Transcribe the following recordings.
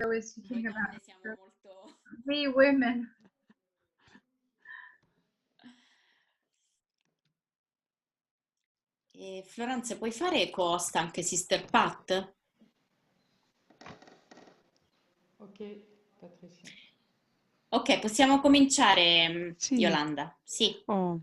I was thinking Noi about donne siamo molto... we women. Florence, puoi fare co-host anche Sister Pat? Ok, Patricia. Ok, possiamo cominciare, Sì. Yolanda. Sì. Oh.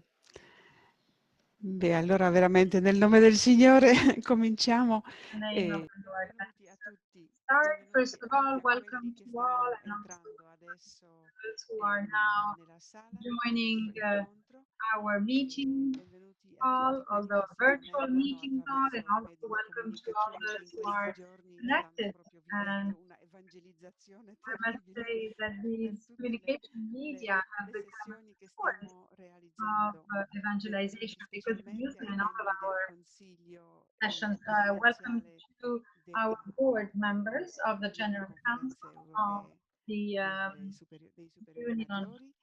Beh, allora veramente nel nome del Signore cominciamo. In the name of the Lord. Benvenuti a tutti. Start, first Benvenuti of all, anche a welcome quelli che to all, stanno and also entrando adesso those who are now nella sala del joining nostro incontro. our meeting Benvenuti a call, tutti quelli although che si virtual connettono meeting call, and attraverso i also mezzi di welcome to all comunicazione che those in who questi are giorni stanno connected. proprio And vivendo una evangelizzazione I must terribile say that per these tutte communication media have le become a sessioni che source stiamo of realizzando. Benvenuti evangelization because we use specialmente them ai in all of membri del our Consiglio sessions. Welcome confidenziale to our delle, board members of the delle General conferenze Council of europee the dei superiori Union maggiori.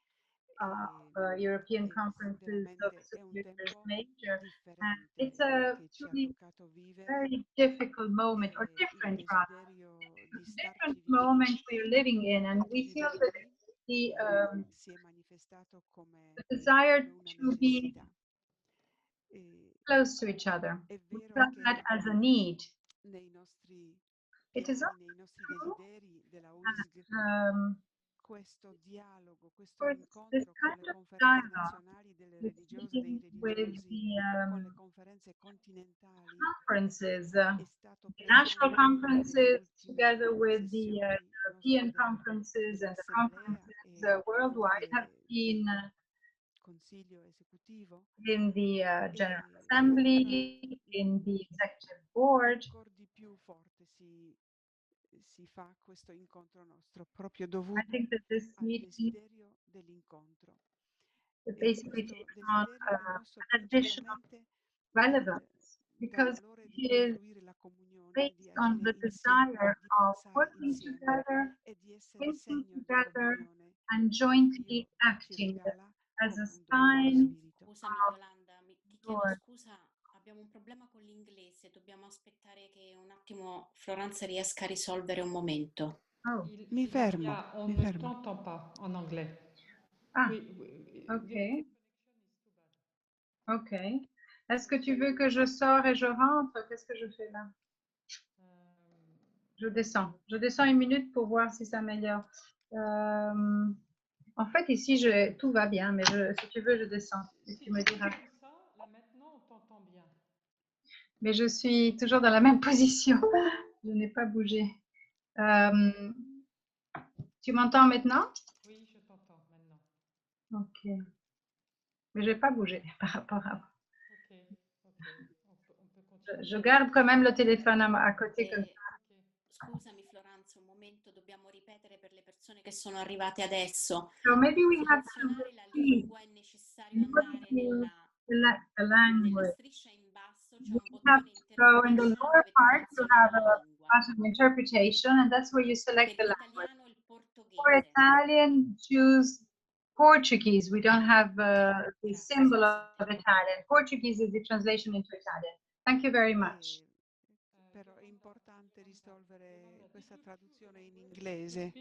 of European Conferences of Veramente è un Superiors tempo Major. And differente it's a che ci ha truly toccato vivere. very difficult moment, or Il different rather. desiderio di Different starci moment vicini, we're living in, and we di feel that viverli, the si è manifestato the come desire una to be necessità. close to each other. È We vero felt that che as a need. nei nostri It is piani, nei also nostri true desideri della UISG, that questo dialogo, questo for this incontro con kind le of conferenze dialogue, nazionali delle this religiose, dei meeting with religiosi, the con le conferenze continentali, conferences, è stato the national presente nelle conferences, ultime together with the sessioni European conferences and the dell'Assemblea conferences e worldwide, have anche been del Consiglio esecutivo. in the General E Assembly, in the Executive Board. ancora di più forte si fa questo incontro nostro, proprio I dovuto think that this al meeting desiderio dell'incontro. E basically questo takes on desiderio è mosso an additional principalmente relevance dal because valore di it is costruire la comunione, di based on agire the insieme, desire di of pensare working insieme together, e di essere thinking segno di together, comunione and che jointly Dio ci acting regala as a come un dono dello sign Spirito. Scusami, of Yolanda, ti chiedo Lord. scusa, abbiamo un problema con l'inglese, dobbiamo aspettare che un attimo Florence riesca a risolvere un momento. Oh, Mi fermo, On mi ne fermo. t'entend pas en anglais. ah, Oui, ok, ok. Est-ce que tu veux que je sors et je rentre? Qu'est-ce que je fais là? Je descends. Je descends une minute pour voir si ça améliore. En fait, ici, tout va bien, mais si tu veux, je descends. Et Si tu me tu fais diras. comme ça, là maintenant on t'entend bien. Mais je suis toujours dans la même position. Je n'ai pas bougé. Tu m'entends maintenant? Oui, je t'entends maintenant. Ok. Mais je n'ai pas bougé par rapport à... Ok, on peut continuer. Je garde quand même le téléphone à côté comme ça. Ok. Scusami Florence, un momento, dobbiamo ripetere per le persone che sono arrivate adesso. So maybe we Per have to selezionare la repeat lingua è necessario andare the nella language. striscia in basso, c'è You un have bottone to go in the interpretation lower dove part, you selezionare have la a lingua. button interpretation, and that's where you select Per the language. l'italiano il For portoghese. Italian, choose Portuguese. We don't have the symbol of Italian. Portuguese is the translation into Italian. Thank you very much. Però è importante risolvere questa traduzione in inglese.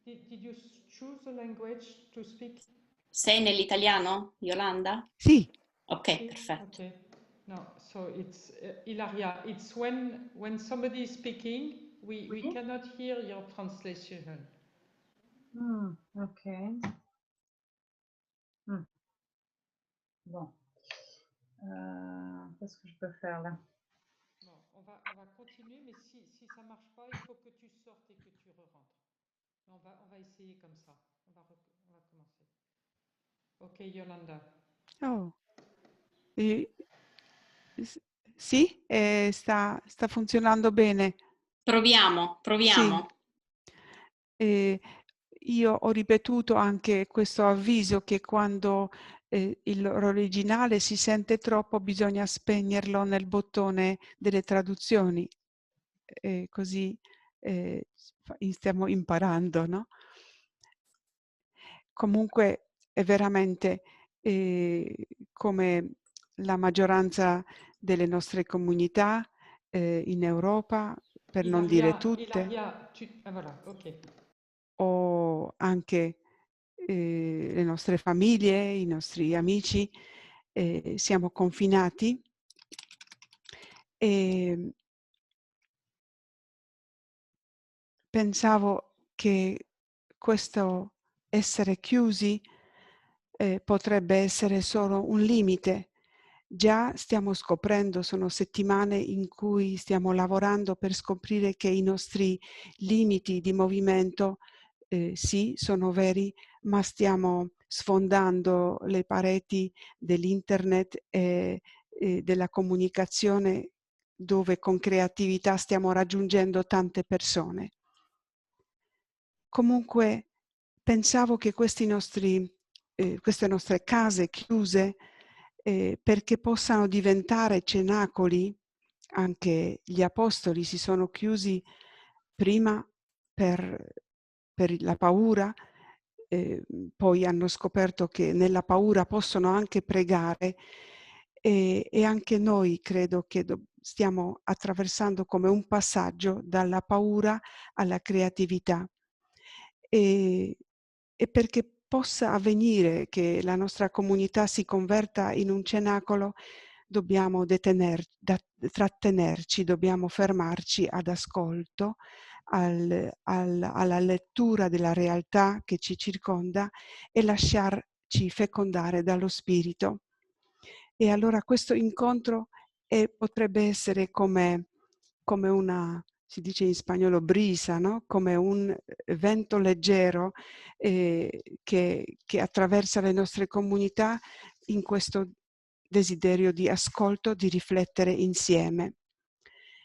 Did you choose a language to speak? Sei nell'italiano, Yolanda? Sì. Ok, perfetto. Okay. No, so it's Ilaria. It's when somebody is speaking, we cannot hear your translation. Ok. Bon. Qu'est-ce que je peux faire là? Bon, on va continuer, mais si ça marche pas, il faut que tu sortes et que tu re-rentres. On va essayer comme ça. On va commencer. Ok, Yolanda. Oh. Sì, sta funzionando bene. Proviamo. Sì. Io ho ripetuto anche questo avviso che quando il loro originale si sente troppo bisogna spegnerlo nel bottone delle traduzioni, così stiamo imparando, no? Comunque è veramente come la maggioranza delle nostre comunità in Europa per non dire tutte, voilà, ok. o anche le nostre famiglie, i nostri amici, siamo confinati e pensavo che questo essere chiusi potrebbe essere solo un limite. Già stiamo scoprendo, sono settimane in cui stiamo lavorando per scoprire che i nostri limiti di movimento sì, sono veri, ma stiamo sfondando le pareti dell'internet e della comunicazione dove con creatività stiamo raggiungendo tante persone. Comunque pensavo che queste nostre case chiuse, perché possano diventare cenacoli, anche gli apostoli si sono chiusi prima per la paura, poi hanno scoperto che nella paura possono anche pregare e anche noi credo che stiamo attraversando come un passaggio dalla paura alla creatività. E perché possa avvenire che la nostra comunità si converta in un cenacolo, dobbiamo trattenerci, dobbiamo fermarci ad ascolto, alla lettura della realtà che ci circonda e lasciarci fecondare dallo spirito. E allora questo incontro potrebbe essere come una, si dice in spagnolo brisa, no? Come un vento leggero che attraversa le nostre comunità in questo desiderio di ascolto, di riflettere insieme.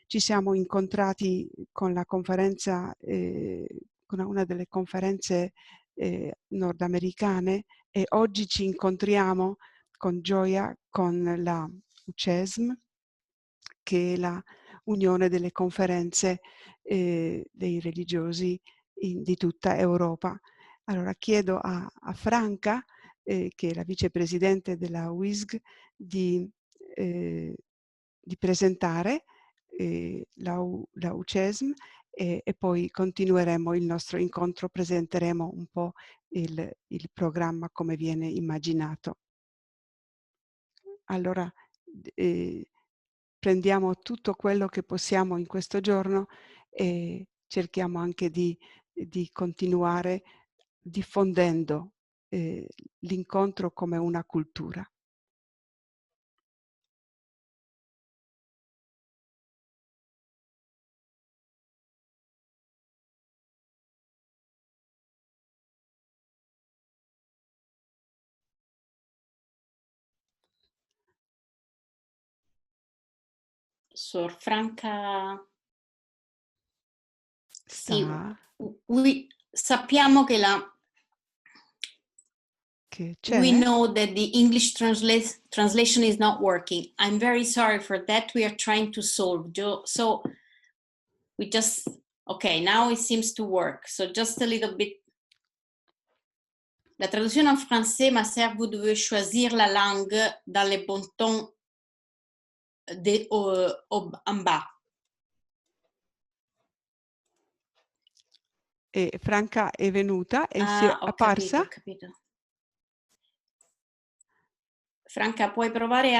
Ci siamo incontrati con la conferenza, con una delle conferenze nordamericane e oggi ci incontriamo con gioia con la UCESM, che è la unione delle conferenze dei religiosi di tutta Europa. Allora chiedo a Franca, che è la vicepresidente della UISG, di presentare la UCESM e poi continueremo il nostro incontro, presenteremo un po' il programma come viene immaginato. Allora prendiamo tutto quello che possiamo in questo giorno e cerchiamo anche di continuare diffondendo l'incontro come una cultura. Sor Franca, sì, sappiamo che we know that the English translation is not working. I'm very sorry for that. We are trying to solve. So we just, okay, now it seems to work. So just a little bit. La traduzione en français, ma sœur, vous devez choisir la langue dans les boutons en bas. E Franca è venuta e si è apparsa. Ho capito. Franca, puoi provare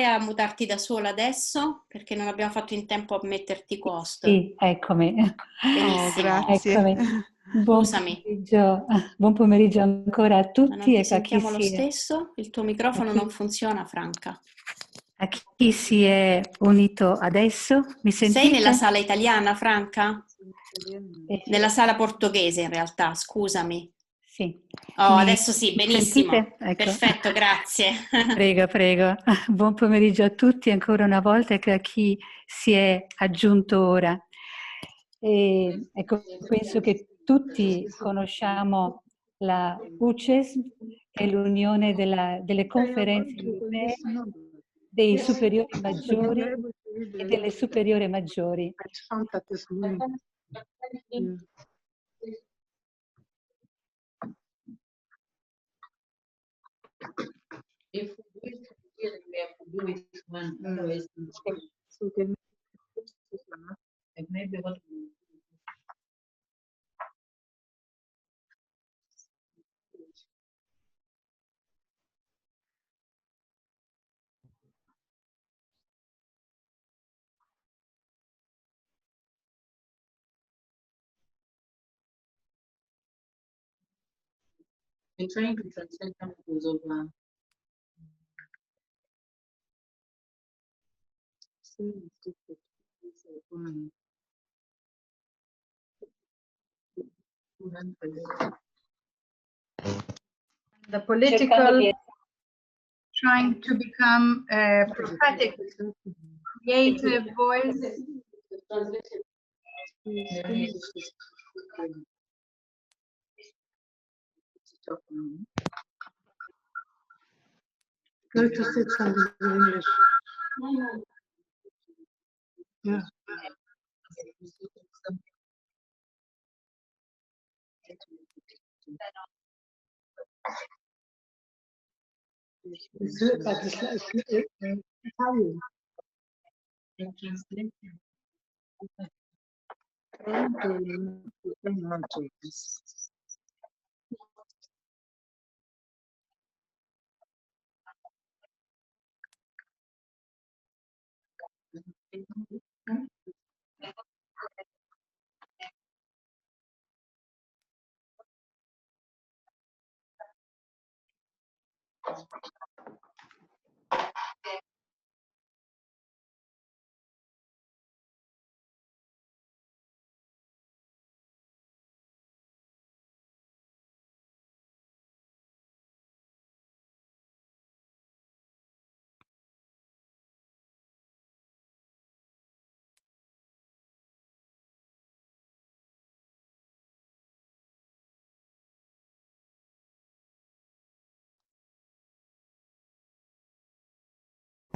a mutarti da sola adesso? Perché non abbiamo fatto in tempo a metterti costo. Sì, eccomi. Benissimo. Grazie. Eccomi. Scusami. Buon pomeriggio ancora a tutti. Ma non ti e sentiamo lo stesso? Il tuo microfono non funziona, Franca. A chi si è unito adesso? Mi sentite? Sei nella sala italiana, Franca? Nella Sì. sala portoghese, in realtà, scusami. Sì. Adesso sì, benissimo. Ecco. Perfetto, grazie. Prego. Buon pomeriggio a tutti ancora una volta e a chi si è aggiunto ora. E, ecco, penso che tutti conosciamo la UCESM, che è l'unione delle conferenze europee dei superiori maggiori e delle superiori maggiori. In trying to translate some of those over. The political trying to become a prophetic, creative voice. Go to say something in English. Yeah. It's good, but it's Italian. In translation.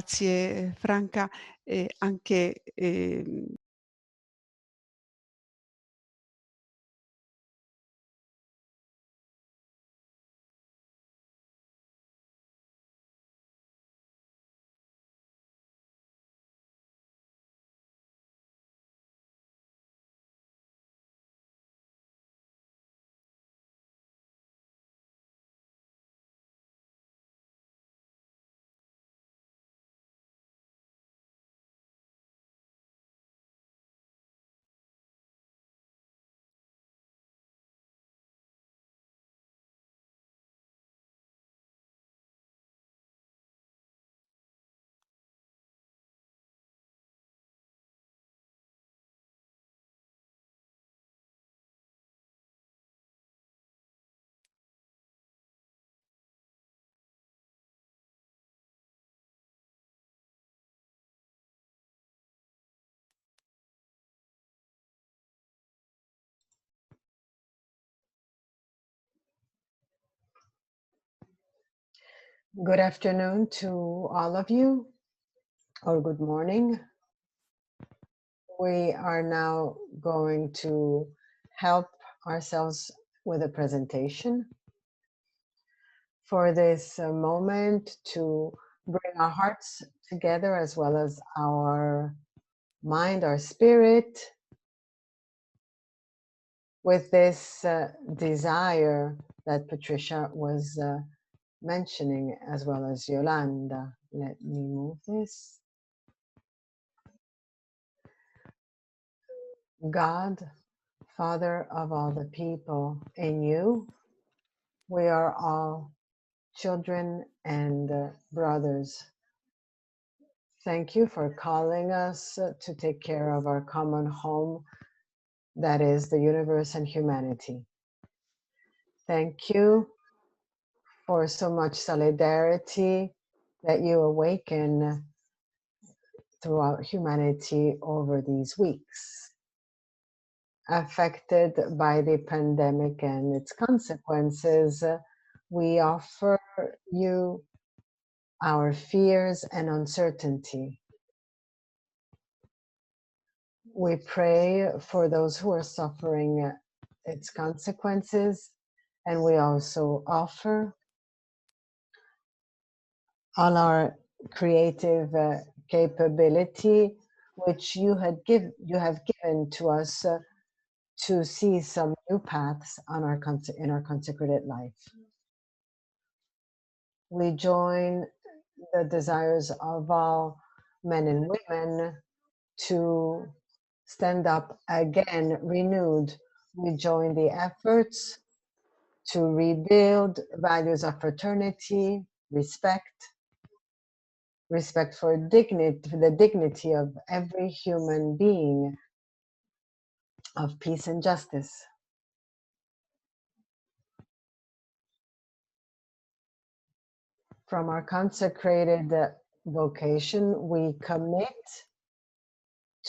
Grazie Franca, anche Good afternoon to all of you, or good morning. We are now going to help ourselves with a presentation. For this moment, to bring our hearts together as well as our mind, our spirit, with this desire that Patricia was mentioning, as well as Yolanda. Let me move this. God, Father of all the people, in you, we are all children and brothers. Thank you for calling us to take care of our common home, that is the universe and humanity. Thank you for so much solidarity that you awaken throughout humanity over these weeks. Affected by the pandemic and its consequences, we offer you our fears and uncertainty. We pray for those who are suffering its consequences, and we also offer all our creative capability which you have given to us to see some new paths on in our consecrated life. We join the desires of all men and women to stand up again renewed. We join the efforts to rebuild values of fraternity, respect for the dignity of every human being, of peace and justice. From our consecrated vocation, we commit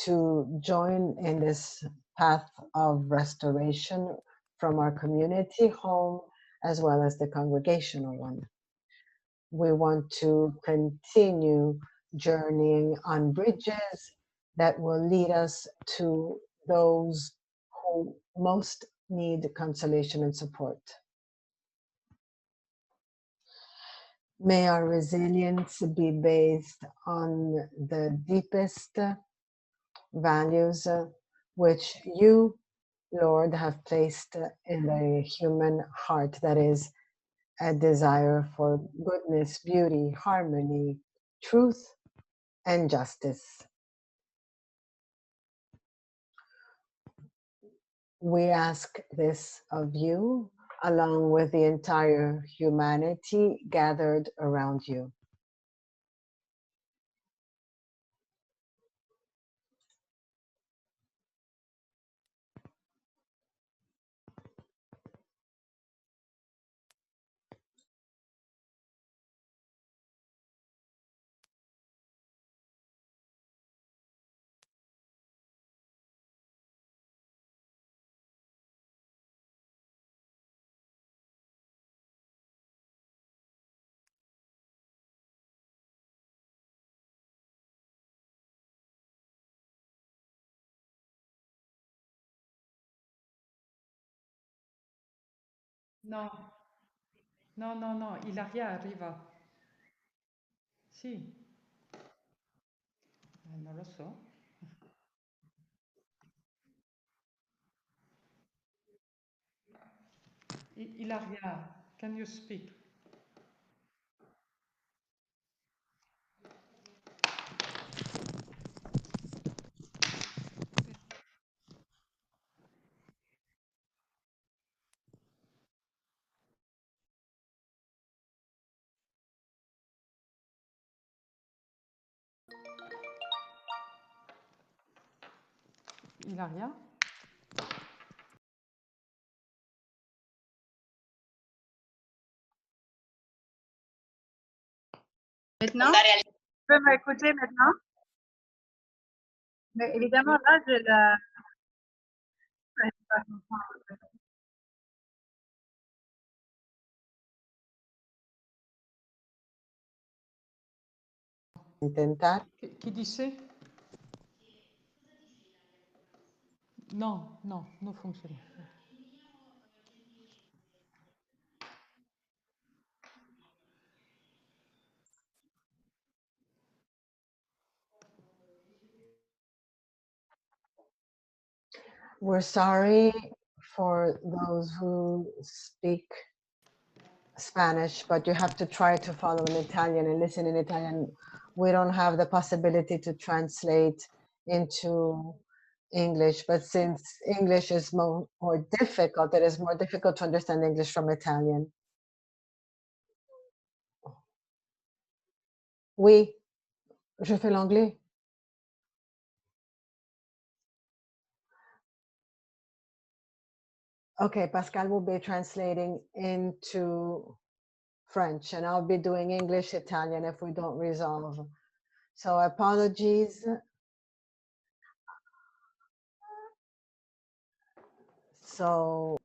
to join in this path of restoration from our community home as well as the congregational one. We want to continue journeying on bridges that will lead us to those who most need consolation and support. May our resilience be based on the deepest values which you, Lord, have placed in the human heart, that is, a desire for goodness, beauty, harmony, truth, and justice. We ask this of you, along with the entire humanity gathered around you. No, no, no, no, Ilaria arriva. Sì, non lo so. Ilaria, can you speak? Ilaria? Maintenant, tu peux m'écouter maintenant? Mais évidemment, là, je la... je sais pas comprendre. Intentar. Chi dice? No, no, non funziona. We're sorry for those who speak Spanish, but you have to try to follow in Italian and listen in Italian. We don't have the possibility to translate into English, but since English is more difficult, it is more difficult to understand English from Italian. Oui, je fais l'anglais. Okay, Pascal will be translating into French, and I'll be doing English, Italian if we don't resolve. So apologies. So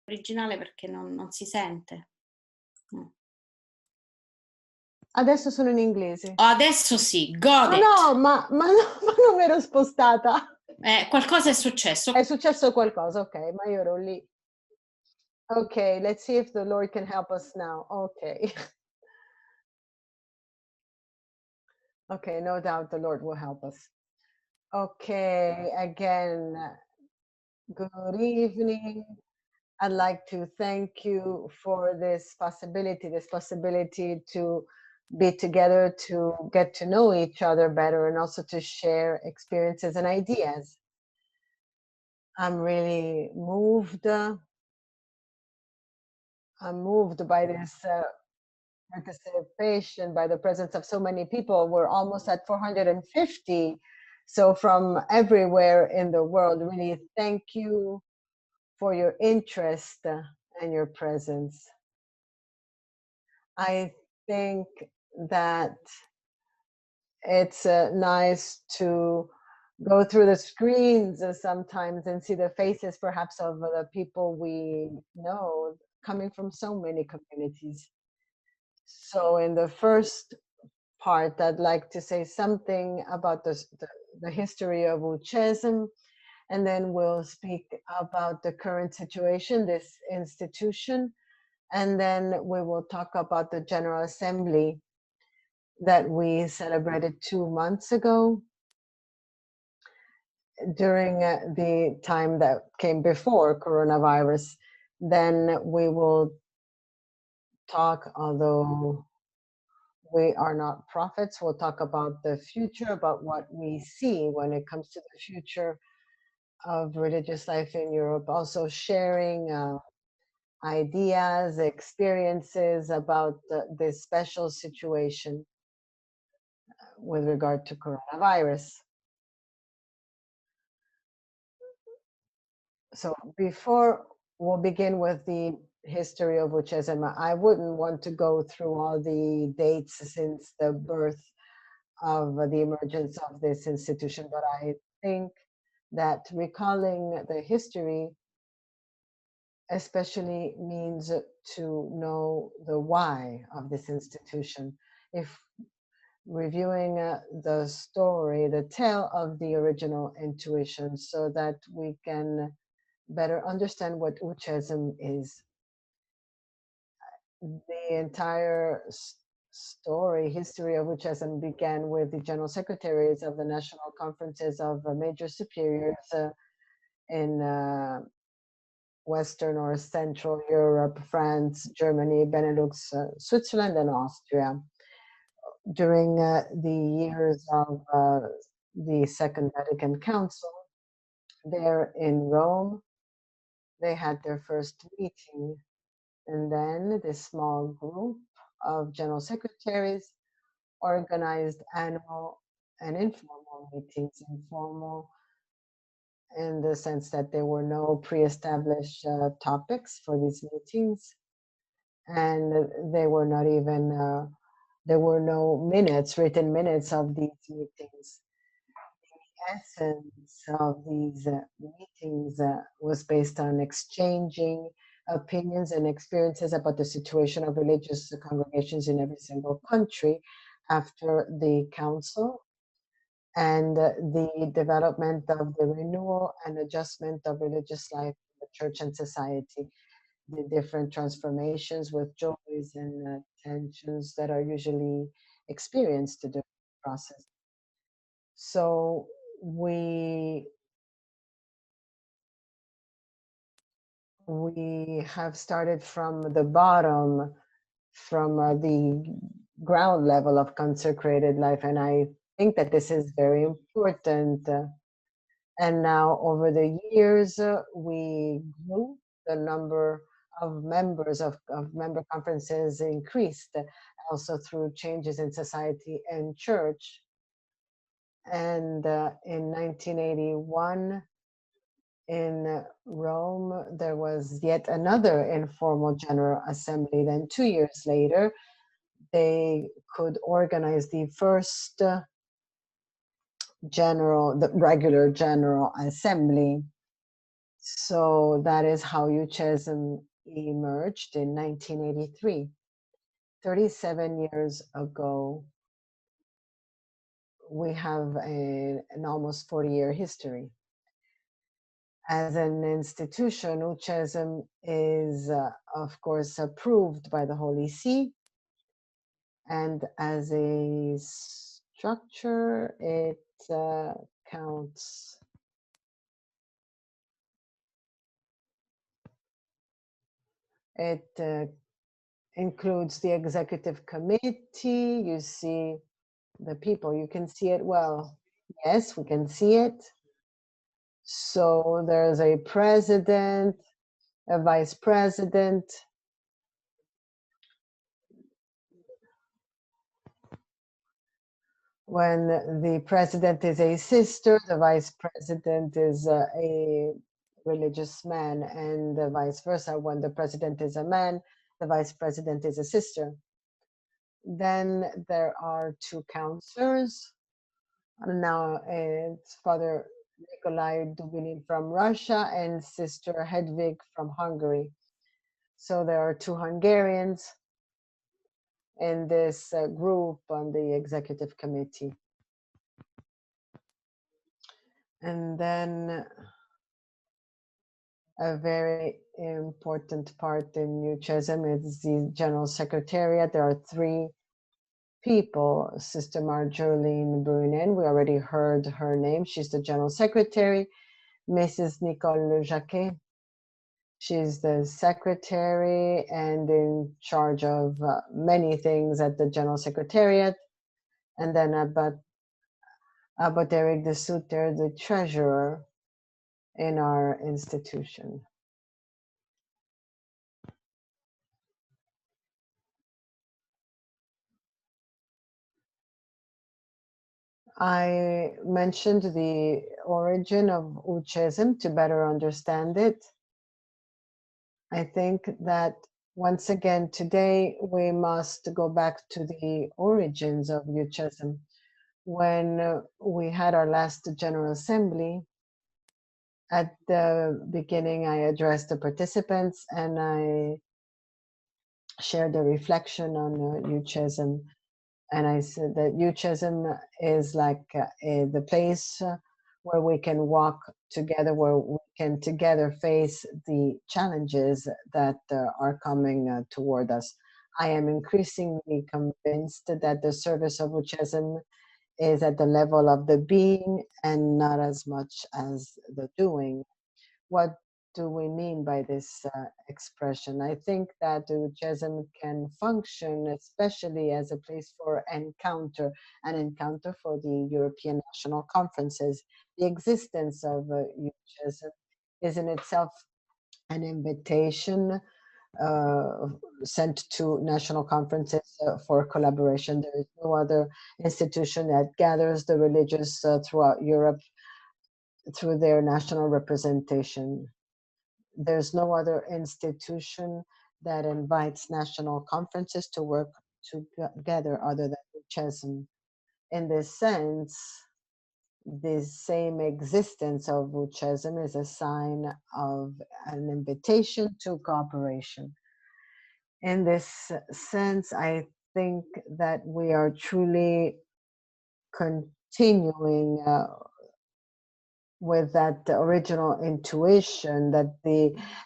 originale perché non si sente. Adesso sono in inglese. Oh, adesso sì, got it. No, ma non mi ero spostata. Qualcosa è successo. È successo qualcosa, ok, ma io ero lì. Ok, let's see if the Lord can help us now. Okay. Okay, no doubt the Lord will help us. Okay, again, good evening. I'd like to thank you for this possibility to be together, to get to know each other better, and also to share experiences and ideas. I'm really moved. I'm moved by this participation, by the presence of so many people. We're almost at 450. So from everywhere in the world, really thank you for your interest and your presence. I think that it's nice to go through the screens sometimes and see the faces perhaps of the people we know coming from so many communities. So in the first part, I'd like to say something about the history of UCESM, and then we'll speak about the current situation, this institution, and then we will talk about the General Assembly that we celebrated 2 months ago during the time that came before coronavirus. Then we will talk, although we are not prophets, we'll talk about the future, about what we see when it comes to the future of religious life in Europe, also sharing ideas, experiences about this special situation with regard to coronavirus. So before we'll begin with the history of UCESM, I wouldn't want to go through all the dates since the birth of the emergence of this institution, but I think that recalling the history especially means to know the why of this institution. If reviewing the story, the tale of the original intuition, so that we can better understand what UCESM is. The entire history of UCESM began with the General Secretaries of the National Conferences of Major Superiors in Western or Central Europe, France, Germany, Benelux, Switzerland, and Austria. During the years of the Second Vatican Council, there in Rome, they had their first meeting. And then this small group of general secretaries organized annual and informal meetings. Informal in the sense that there were no pre-established topics for these meetings, and they were not even there were no written minutes of these meetings. The essence of these meetings was based on exchanging opinions and experiences about the situation of religious congregations in every single country after the council, and the development of the renewal and adjustment of religious life in the church and society, the different transformations with joys and tensions that are usually experienced during the process. So we have started from the bottom, from the ground level of consecrated life, and I think that this is very important. And now over the years, we grew. The number of members of member conferences increased, also through changes in society and church. And in 1981, in Rome, there was yet another informal General Assembly. Then 2 years later, they could organize the first the regular General Assembly. So that is how UCESM emerged in 1983. 37 years ago, we have an almost 40-year history. As an institution, UCESM is, of course, approved by the Holy See. And as a structure, it counts. It includes the executive committee. You see the people, you can see it well. Yes, we can see it. So there's a president, a vice president. When the president is a sister, the vice president is a religious man, and vice versa. When the president is a man, the vice president is a sister. Then there are two counselors. Now it's Father Nikolai Dubinin from Russia and Sister Hedvig from Hungary. So there are two Hungarians in this group on the executive committee. And then a very important part in UCESM is the General Secretariat. There are three people. Sister Marjolaine Brunen, we already heard her name. She's the General Secretary. Mrs. Nicole Jacquet, she's the secretary and in charge of many things at the General Secretariat. And then Abbot Eric de Sutter, the treasurer in our institution. I mentioned the origin of UCESM to better understand it. I think that once again today we must go back to the origins of UCESM. When we had our last General Assembly, at the beginning I addressed the participants and I shared a reflection on UCESM. And I said that UCESM is like the place where we can walk together, where we can together face the challenges that are coming toward us. I am increasingly convinced that the service of UCESM is at the level of the being and not as much as the doing. What do we mean by this expression? I think that UCESM can function especially as a place for an encounter for the European national conferences. The existence of UCESM is in itself an invitation sent to national conferences for collaboration. There is no other institution that gathers the religious throughout Europe through their national representation. There's no other institution that invites national conferences to work together other than UCESM. In this sense, the same existence of UCESM is a sign of an invitation to cooperation. In this sense, I think that we are truly continuing with that original intuition that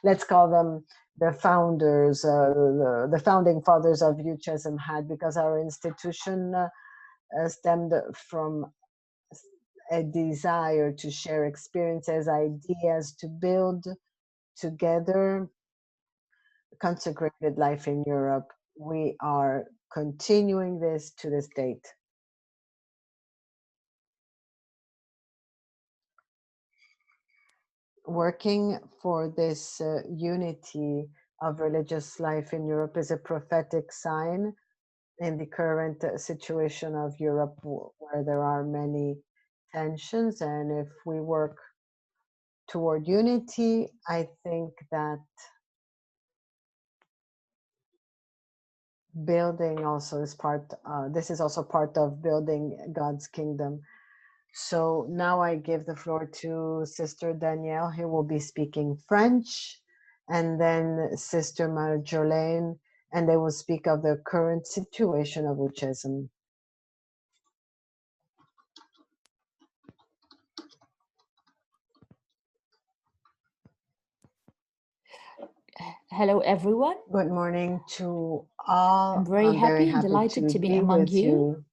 let's call them the founders, the founding fathers of UCESM had, because our institution stemmed from a desire to share experiences, ideas, to build together consecrated life in Europe. We are continuing this to this date. Working for this unity of religious life in Europe is a prophetic sign in the current situation of Europe, where there are many tensions. And if we work toward unity, I think that building also is part, this is also part of building God's kingdom. So now I give the floor to Sister Danielle, who will be speaking French, and then Sister Marjolaine, and they will speak of the current situation of UCESM. Hello, everyone. Good morning to all. I'm very happy and delighted to be among you.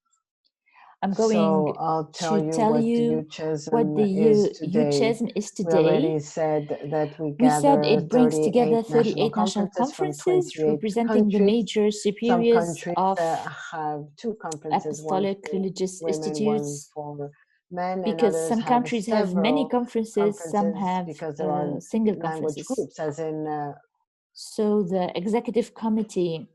I'm going So I'll tell to you tell what you the what the UCESM is We already today. said that we We said gather it brings together 38 38 national from conferences 28 representing the countries. major Some superiors countries of have 2 conferences, one apostolic for religious women, one institutes, for men, and because others some have countries have many several conferences, some conferences have because there are single language conferences. groups, as in So the executive committee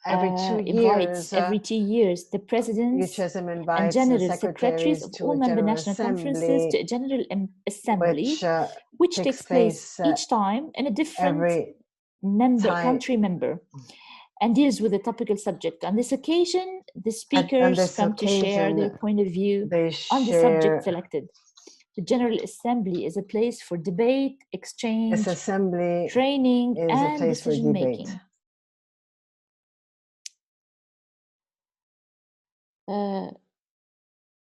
every 2 invites years, every 2 years the presidents UCESM and invites general secretaries of to all a member general national conferences to a general assembly, which which takes place each time in a different every country member, and deals with a topical subject. On this occasion, the on speakers this come to share their occasion, point of view they on the subject share. selected. The General Assembly is a place for debate, exchange, This assembly training, is a and place for decision debate. making.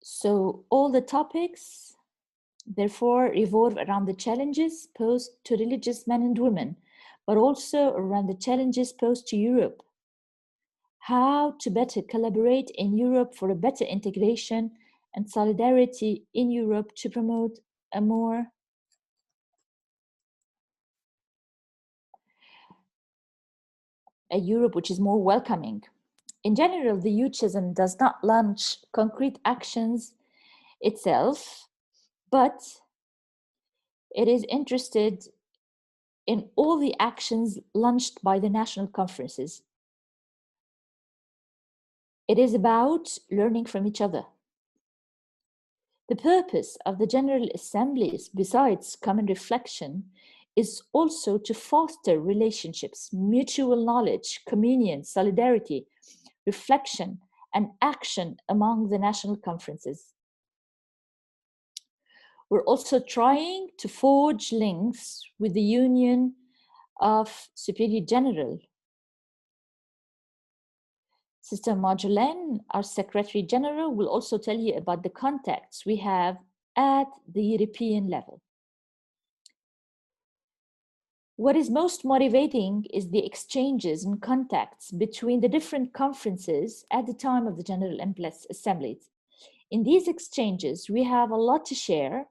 So all the topics, therefore, revolve around the challenges posed to religious men and women, but also around the challenges posed to Europe. How to better collaborate in Europe for a better integration and solidarity in Europe to promote a Europe which is more welcoming. In general, the UCESM does not launch concrete actions itself, but it is interested in all the actions launched by the national conferences. It is about learning from each other. The purpose of the General Assemblies, besides common reflection, is also to foster relationships, mutual knowledge, communion, solidarity, reflection, and action among the national conferences. We're also trying to forge links with the Union of Superior General. Sister Marjolaine, our Secretary General, will also tell you about the contacts we have at the European level. What is most motivating is the exchanges and contacts between the different conferences at the time of the General Assemblies. In these exchanges, we have a lot to share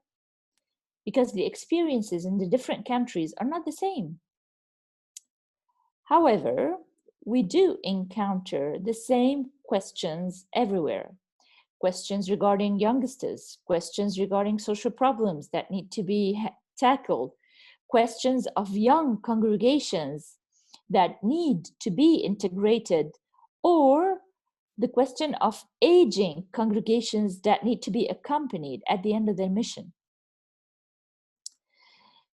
because the experiences in the different countries are not the same. However, we do encounter the same questions everywhere. Questions regarding youngsters, questions regarding social problems that need to be tackled, questions of young congregations that need to be integrated, or the question of aging congregations that need to be accompanied at the end of their mission.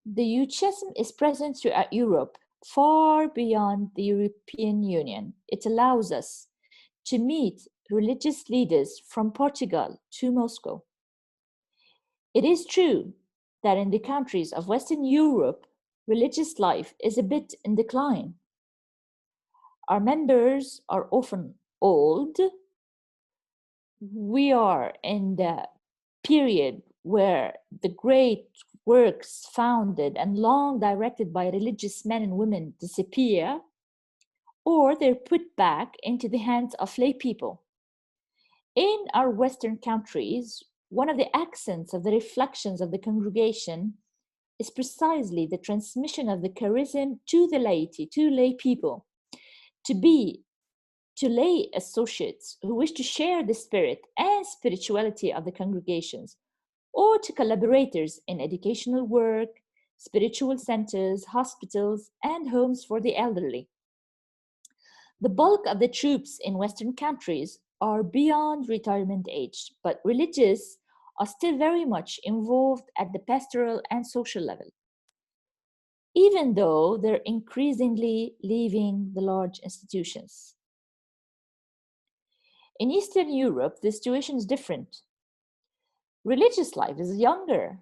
The UCESM is present throughout Europe, far beyond the European Union. It allows us to meet religious leaders from Portugal to Moscow. It is true that in the countries of Western Europe, religious life is a bit in decline. Our members are often old. We are in the period where the great works founded and long directed by religious men and women disappear, or they're put back into the hands of lay people. In our Western countries, one of the accents of the reflections of the congregation is precisely the transmission of the charism to the laity, to lay people, to lay associates who wish to share the spirit and spirituality of the congregations, or to collaborators in educational work, spiritual centers, hospitals, and homes for the elderly. The bulk of the troops in Western countries are beyond retirement age, but religious are still very much involved at the pastoral and social level, even though they're increasingly leaving the large institutions. In Eastern Europe, the situation is different. Religious life is younger,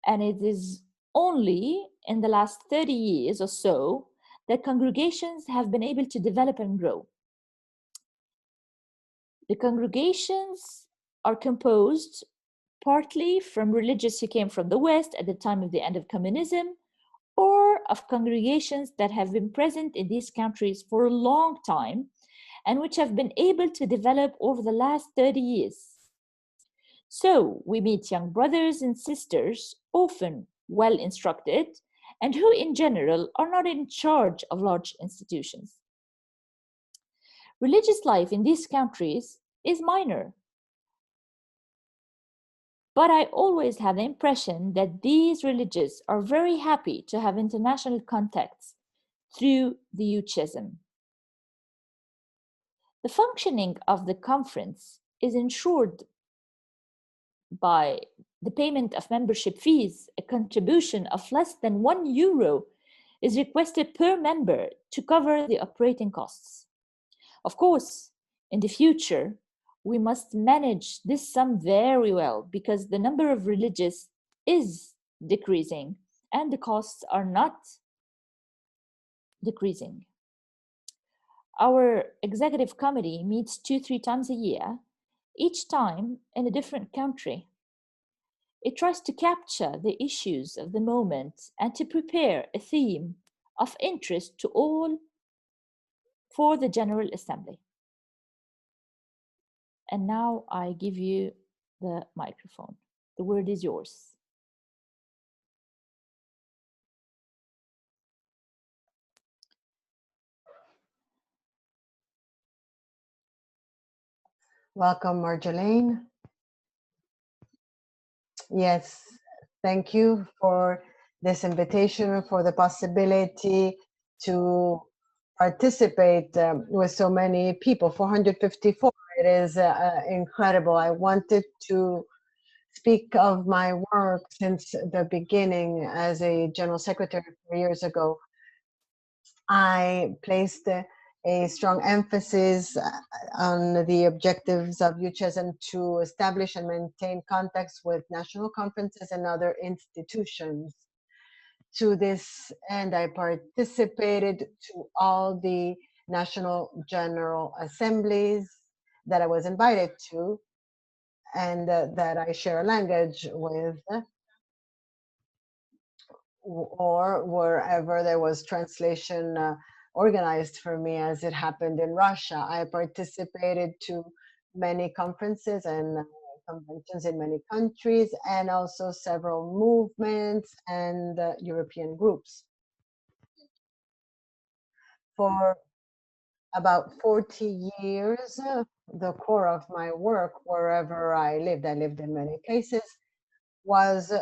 and it is only in the last 30 years or so that congregations have been able to develop and grow. The congregations are composed partly from religious who came from the West at the time of the end of communism, or of congregations that have been present in these countries for a long time and which have been able to develop over the last 30 years. So we meet young brothers and sisters, often well instructed, and who in general are not in charge of large institutions. Religious life in these countries is minor, but I always have the impression that these religious are very happy to have international contacts through the UCESM. The functioning of the conference is ensured by the payment of membership fees. A contribution of less than €1 is requested per member to cover the operating costs. Of course, in the future, we must manage this sum very well because the number of religious is decreasing and the costs are not decreasing. Our executive committee meets 2-3 times a year, each time in a different country. It tries to capture the issues of the moment and to prepare a theme of interest to all for the General Assembly. And now I give you the microphone. The word is yours. Welcome, Marjolaine. Yes, thank you for this invitation, for the possibility to participate with so many people, 454. It is incredible. I wanted to speak of my work since the beginning as a General Secretary 4 years ago. I placed a strong emphasis on the objectives of UCESM to establish and maintain contacts with national conferences and other institutions. To this end, I participated to all the national general assemblies that I was invited to and that I share a language with, or wherever there was translation organized for me, as it happened in Russia. I participated to many conferences and conventions in many countries, and also several movements and European groups. For about 40 years, the core of my work, wherever I lived in many places, was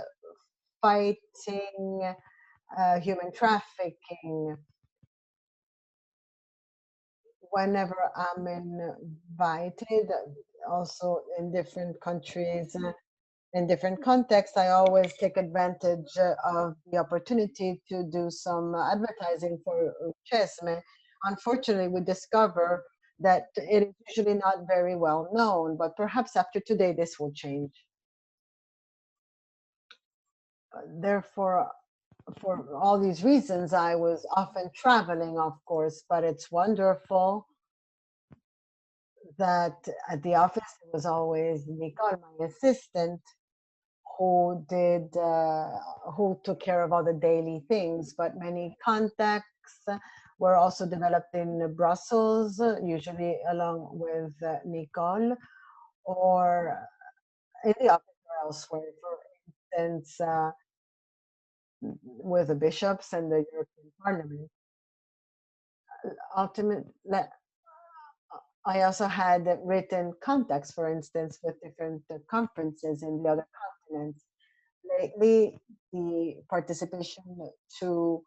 fighting human trafficking. Whenever I'm invited, also in different countries, in different contexts, I always take advantage of the opportunity to do some advertising for UCESM. Unfortunately, we discover that it is usually not very well known, but perhaps after today this will change. Therefore, for all these reasons, I was often traveling, of course, but it's wonderful that at the office there was always Nicole, my assistant, who took care of all the daily things, but many contacts were also developed in Brussels, usually along with Nicole, or in the office or elsewhere. For instance, with the bishops and the European Parliament. Ultimately, I also had written contacts, for instance, with different conferences in the other continents. Lately, the participation to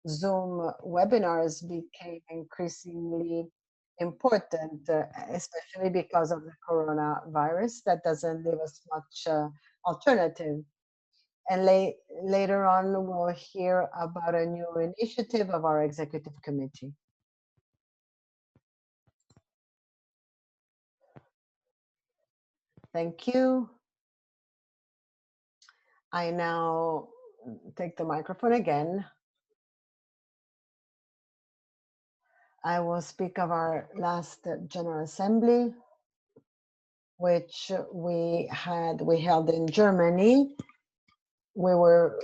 Zoom webinars became increasingly important, especially because of the coronavirus that doesn't leave us much alternative. And later on, we'll hear about a new initiative of our executive committee. Thank you. I now take the microphone again. I will speak of our last General Assembly, which we held in Germany. We were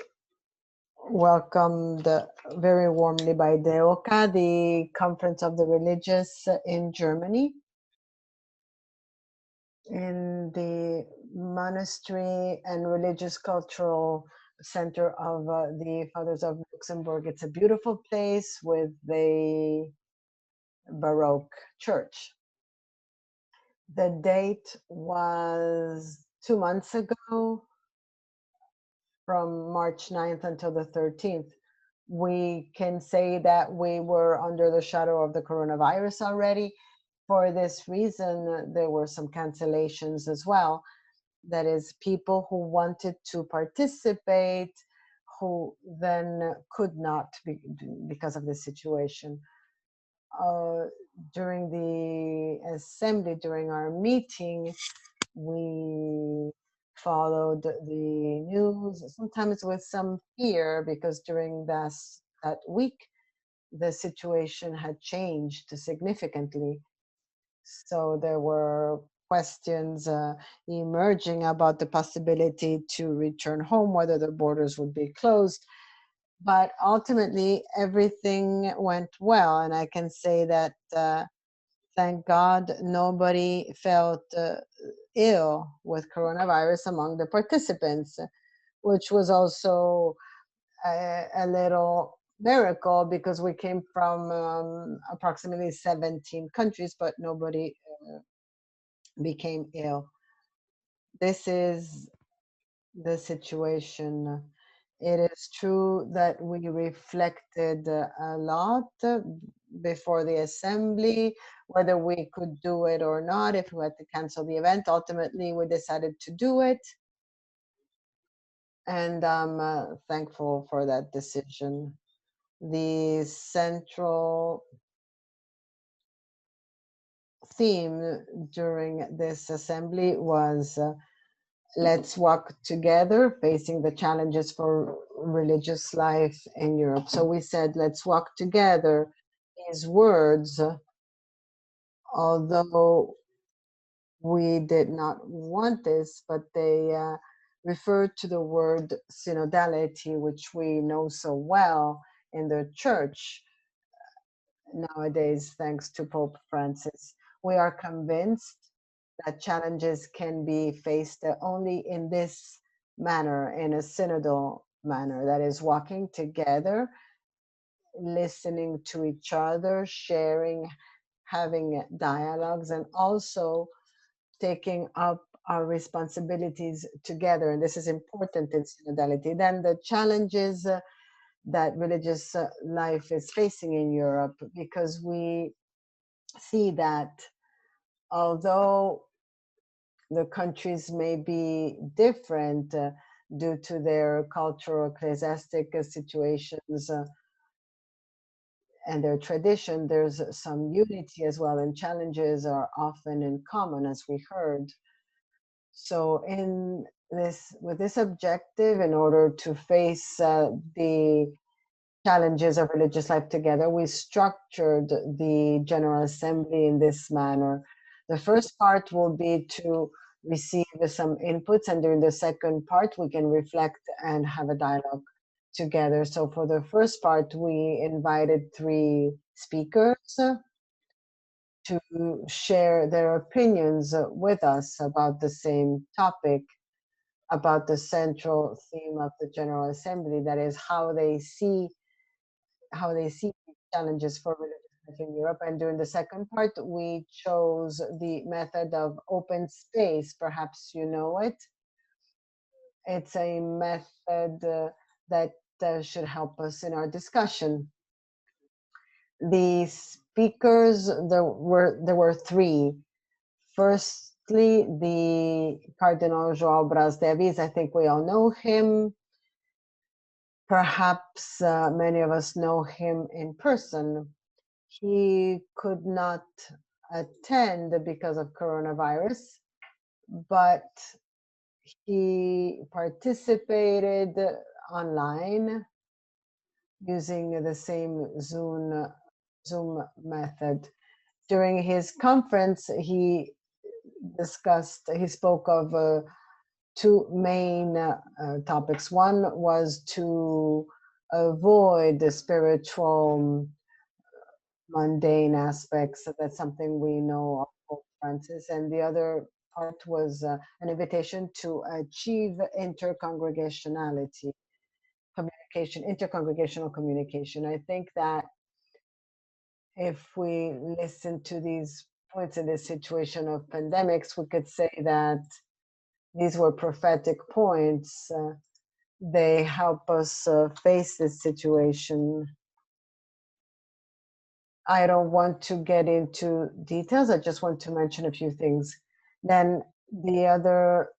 welcomed very warmly by DEOCA, the Conference of the Religious in Germany. In the Monastery and Religious Cultural Center of the Fathers of Luxembourg. It's a beautiful place with a Baroque church. The date was 2 months ago, from March 9th until the 13th. We can say that we were under the shadow of the coronavirus already. For this reason, there were some cancellations as well. That is, people who wanted to participate, who then could not because of the situation. During the assembly, during our meeting, we followed the news, sometimes with some fear, because during that week, the situation had changed significantly. So there were questions emerging about the possibility to return home, whether the borders would be closed. But ultimately, everything went well. And I can say that, thank God, nobody felt ill with coronavirus among the participants, which was also a little miracle, because we came from approximately 17 countries, but nobody became ill. This is the situation. It is true that we reflected a lot before the assembly, whether we could do it or not, if we had to cancel the event. Ultimately, we decided to do it. And I'm thankful for that decision. The central theme during this assembly was let's walk together, facing the challenges for religious life in Europe. So we said, let's walk together. These words, although we did not want this, but they refer to the word synodality, which we know so well in the church nowadays, thanks to Pope Francis. We are convinced that challenges can be faced only in this manner, in a synodal manner, that is, walking together, listening to each other, sharing, having dialogues, and also taking up our responsibilities together. And this is important in synodality. Then the challenges that religious life is facing in Europe, because we see that although the countries may be different due to their cultural, ecclesiastic situations and their tradition, there's some unity as well, and challenges are often in common, as we heard. So with this objective, in order to face the challenges of religious life together, we structured the General Assembly in this manner. The first part will be to receive some inputs, and during the second part, we can reflect and have a dialogue together. So for the first part, we invited 3 speakers to share their opinions with us about the same topic, about the central theme of the General Assembly, that is, how they see challenges for religious life in Europe. And during the second part, we chose the method of open space. Perhaps you know it. It's a method that should help us in our discussion. The speakers, there were 3. Firstly, the Cardinal João Bras Neves. I think we all know him. Perhaps many of us know him in person. He could not attend because of coronavirus, but he participated online using the same Zoom method. During his conference, he spoke of two main topics. One was to avoid the spiritual mundane aspects. That's something we know of Pope Francis. And the other part was an invitation to achieve intercongregationality, intercongregational communication. I think that if we listen to these points in this situation of pandemics, we could say that these were prophetic points. They help us face this situation. I don't want to get into details. I just want to mention a few things. Then the other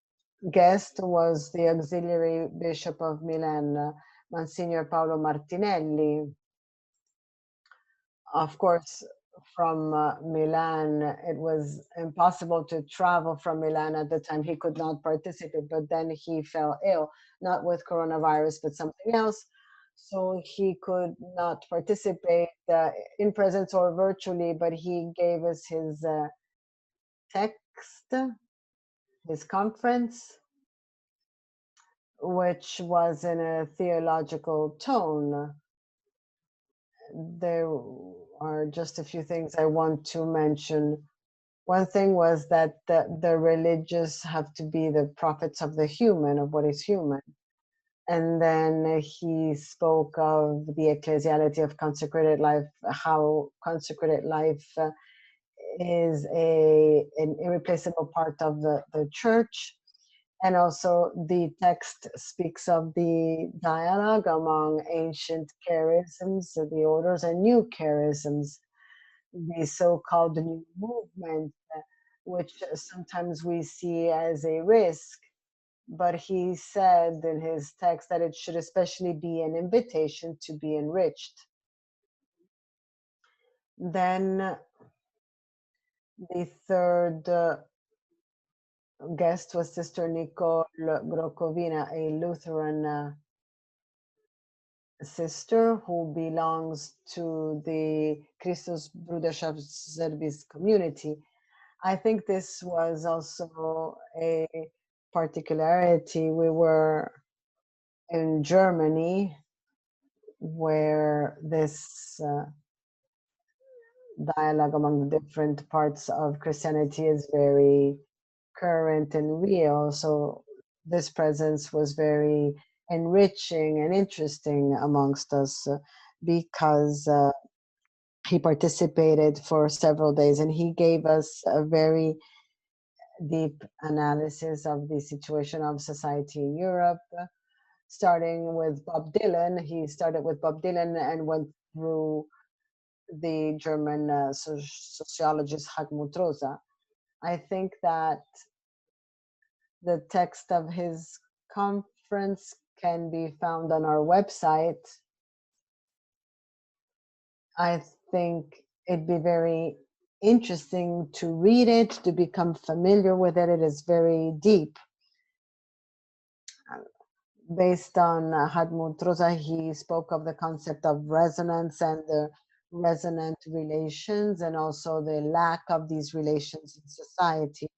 guest was the Auxiliary Bishop of Milan, Monsignor Paolo Martinelli. Of course, from Milan, it was impossible to travel from Milan at the time. He could not participate, but then he fell ill, not with coronavirus, but something else. So he could not participate in presence or virtually, but he gave us his text, his conference, which was in a theological tone. There are just a few things I want to mention. One thing was that the religious have to be the prophets of the human, of what is human. And then he spoke of the ecclesiality of consecrated life, how consecrated life is an irreplaceable part of the church. And also the text speaks of the dialogue among ancient charisms, the orders, and new charisms, the so-called new movement, which sometimes we see as a risk. But he said in his text that it should especially be an invitation to be enriched. Then the third guest was Sister Nicole Covina, a Lutheran sister who belongs to the Christus Bruderschaft Service community. I think this was also a particularity. We were in Germany, where this dialogue among the different parts of Christianity is very current and real. So this presence was very enriching and interesting amongst us because he participated for several days and he gave us a very deep analysis of the situation of society in Europe, starting with Bob Dylan. He started with Bob Dylan and went through the German sociologist Hartmut Rosa. I think that the text of his conference can be found on our website. I think it'd be very interesting to read it, to become familiar with it. It is very deep. Based on Hartmut Rosa, he spoke of the concept of resonance and the resonant relations, and also the lack of these relations in society.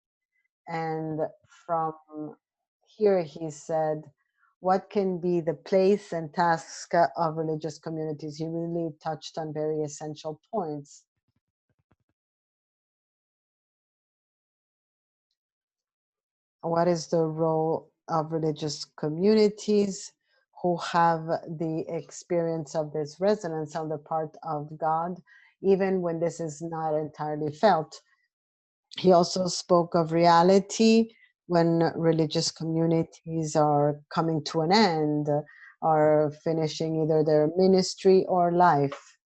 And from here, he said, what can be the place and task of religious communities? He really touched on very essential points. What is the role of religious communities who have the experience of this resonance on the part of God, even when this is not entirely felt? He also spoke of reality when religious communities are coming to an end, are finishing either their ministry or life.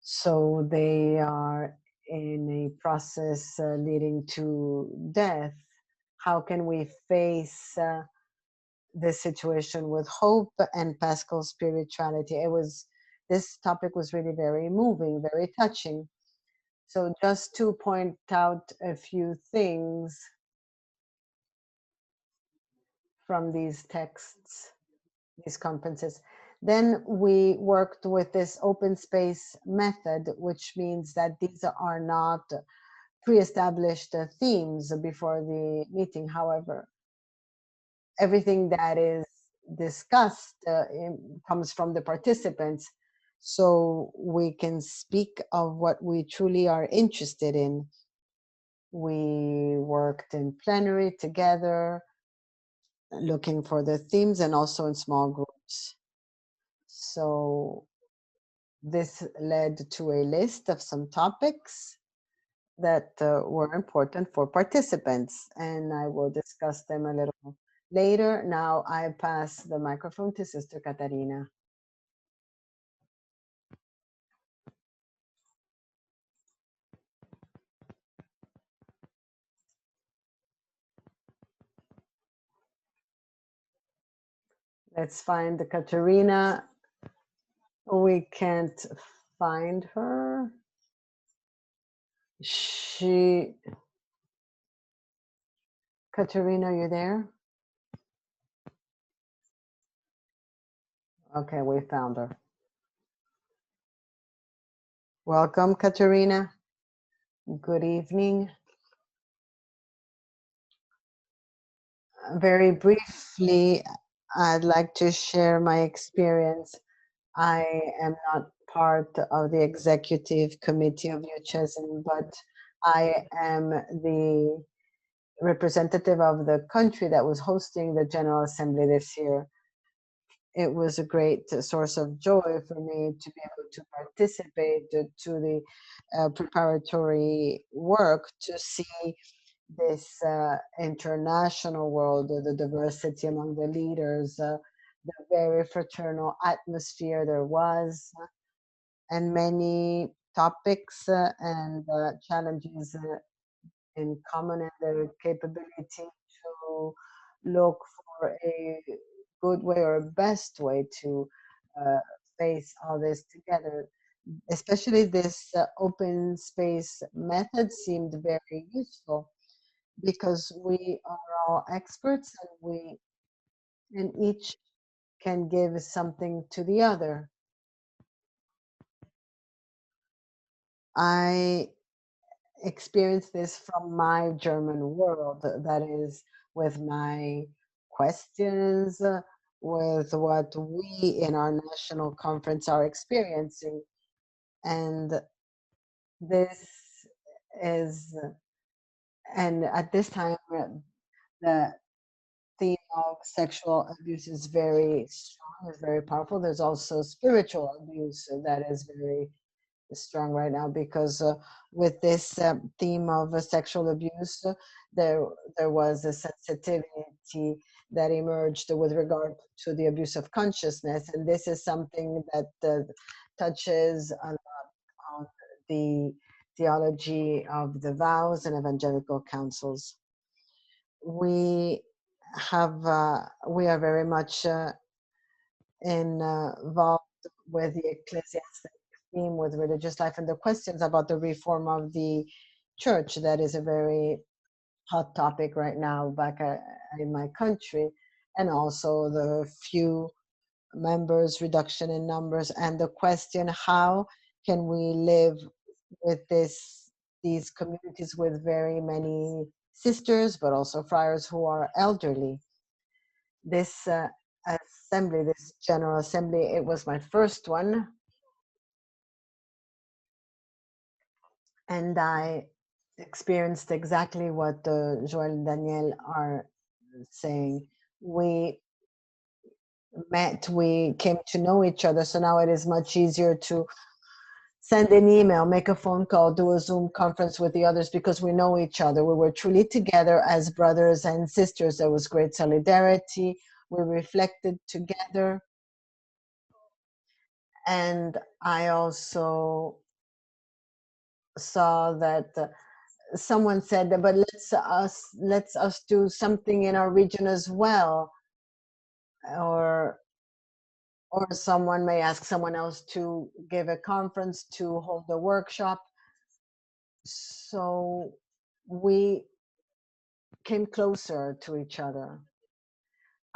So they are in a process leading to death. How can we face this situation with hope and Paschal spirituality? This topic was really very moving, very touching. So just to point out a few things, from these texts, these conferences. Then we worked with this open space method, which means that these are not pre-established themes before the meeting. However, everything that is discussed comes from the participants, so we can speak of what we truly are interested in. We worked in plenary together, looking for the themes, and also in small groups. So this led to a list of some topics that were important for participants, and I will discuss them a little later. Now I pass the microphone to Sister Catarina. Let's find Katerina. We can't find her. Katerina, you there? Okay, we found her. Welcome, Katerina. Good evening. Very briefly, I'd like to share my experience. I am not part of the executive committee of UCESM, but I am the representative of the country that was hosting the General Assembly this year. It was a great source of joy for me to be able to participate to the preparatory work, to see this international world, the diversity among the leaders, the very fraternal atmosphere there was, and many topics and challenges in common, and the capability to look for a good way or a best way to face all this together. Especially this open space method seemed very useful, because we are all experts and each can give something to the other. I experienced this from my German world, that is, with my questions, with what we in our national conference are experiencing. And this is, and at this time, the theme of sexual abuse is very strong, is very powerful. There's also spiritual abuse that is very strong right now, because with this theme of sexual abuse, there was a sensitivity that emerged with regard to the abuse of consciousness, and this is something that touches a lot on the theology of the vows and evangelical councils. We are very much involved with the ecclesiastic theme, with religious life, and the questions about the reform of the church. That is a very hot topic right now back in my country, and also the few members, reduction in numbers, and the question, how can we live with these communities with very many sisters, but also friars who are elderly. This assembly, this General Assembly, it was my first one. And I experienced exactly what Joel and Daniel are saying. We met, we came to know each other, so now it is much easier to send an email, make a phone call, do a Zoom conference with the others, because we know each other. We were truly together as brothers and sisters. There was great solidarity. We reflected together. And I also saw that someone said, but let's us do something in our region as well. Or someone may ask someone else to give a conference, to hold a workshop. So we came closer to each other.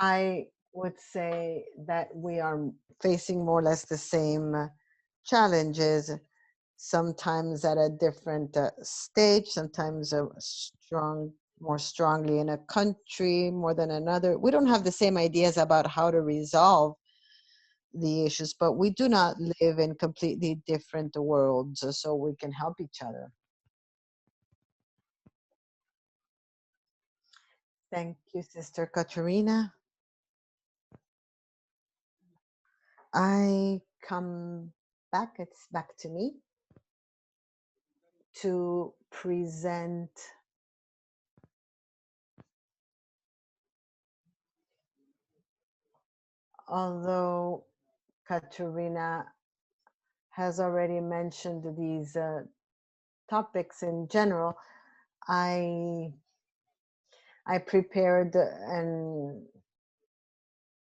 I would say that we are facing more or less the same challenges, sometimes at a different stage, sometimes more strongly in a country more than another. We don't have the same ideas about how to resolve the issues, but we do not live in completely different worlds, so we can help each other. Thank you, Sister Katerina. I come back, it's back to me to present although Katerina has already mentioned these topics in general, I prepared an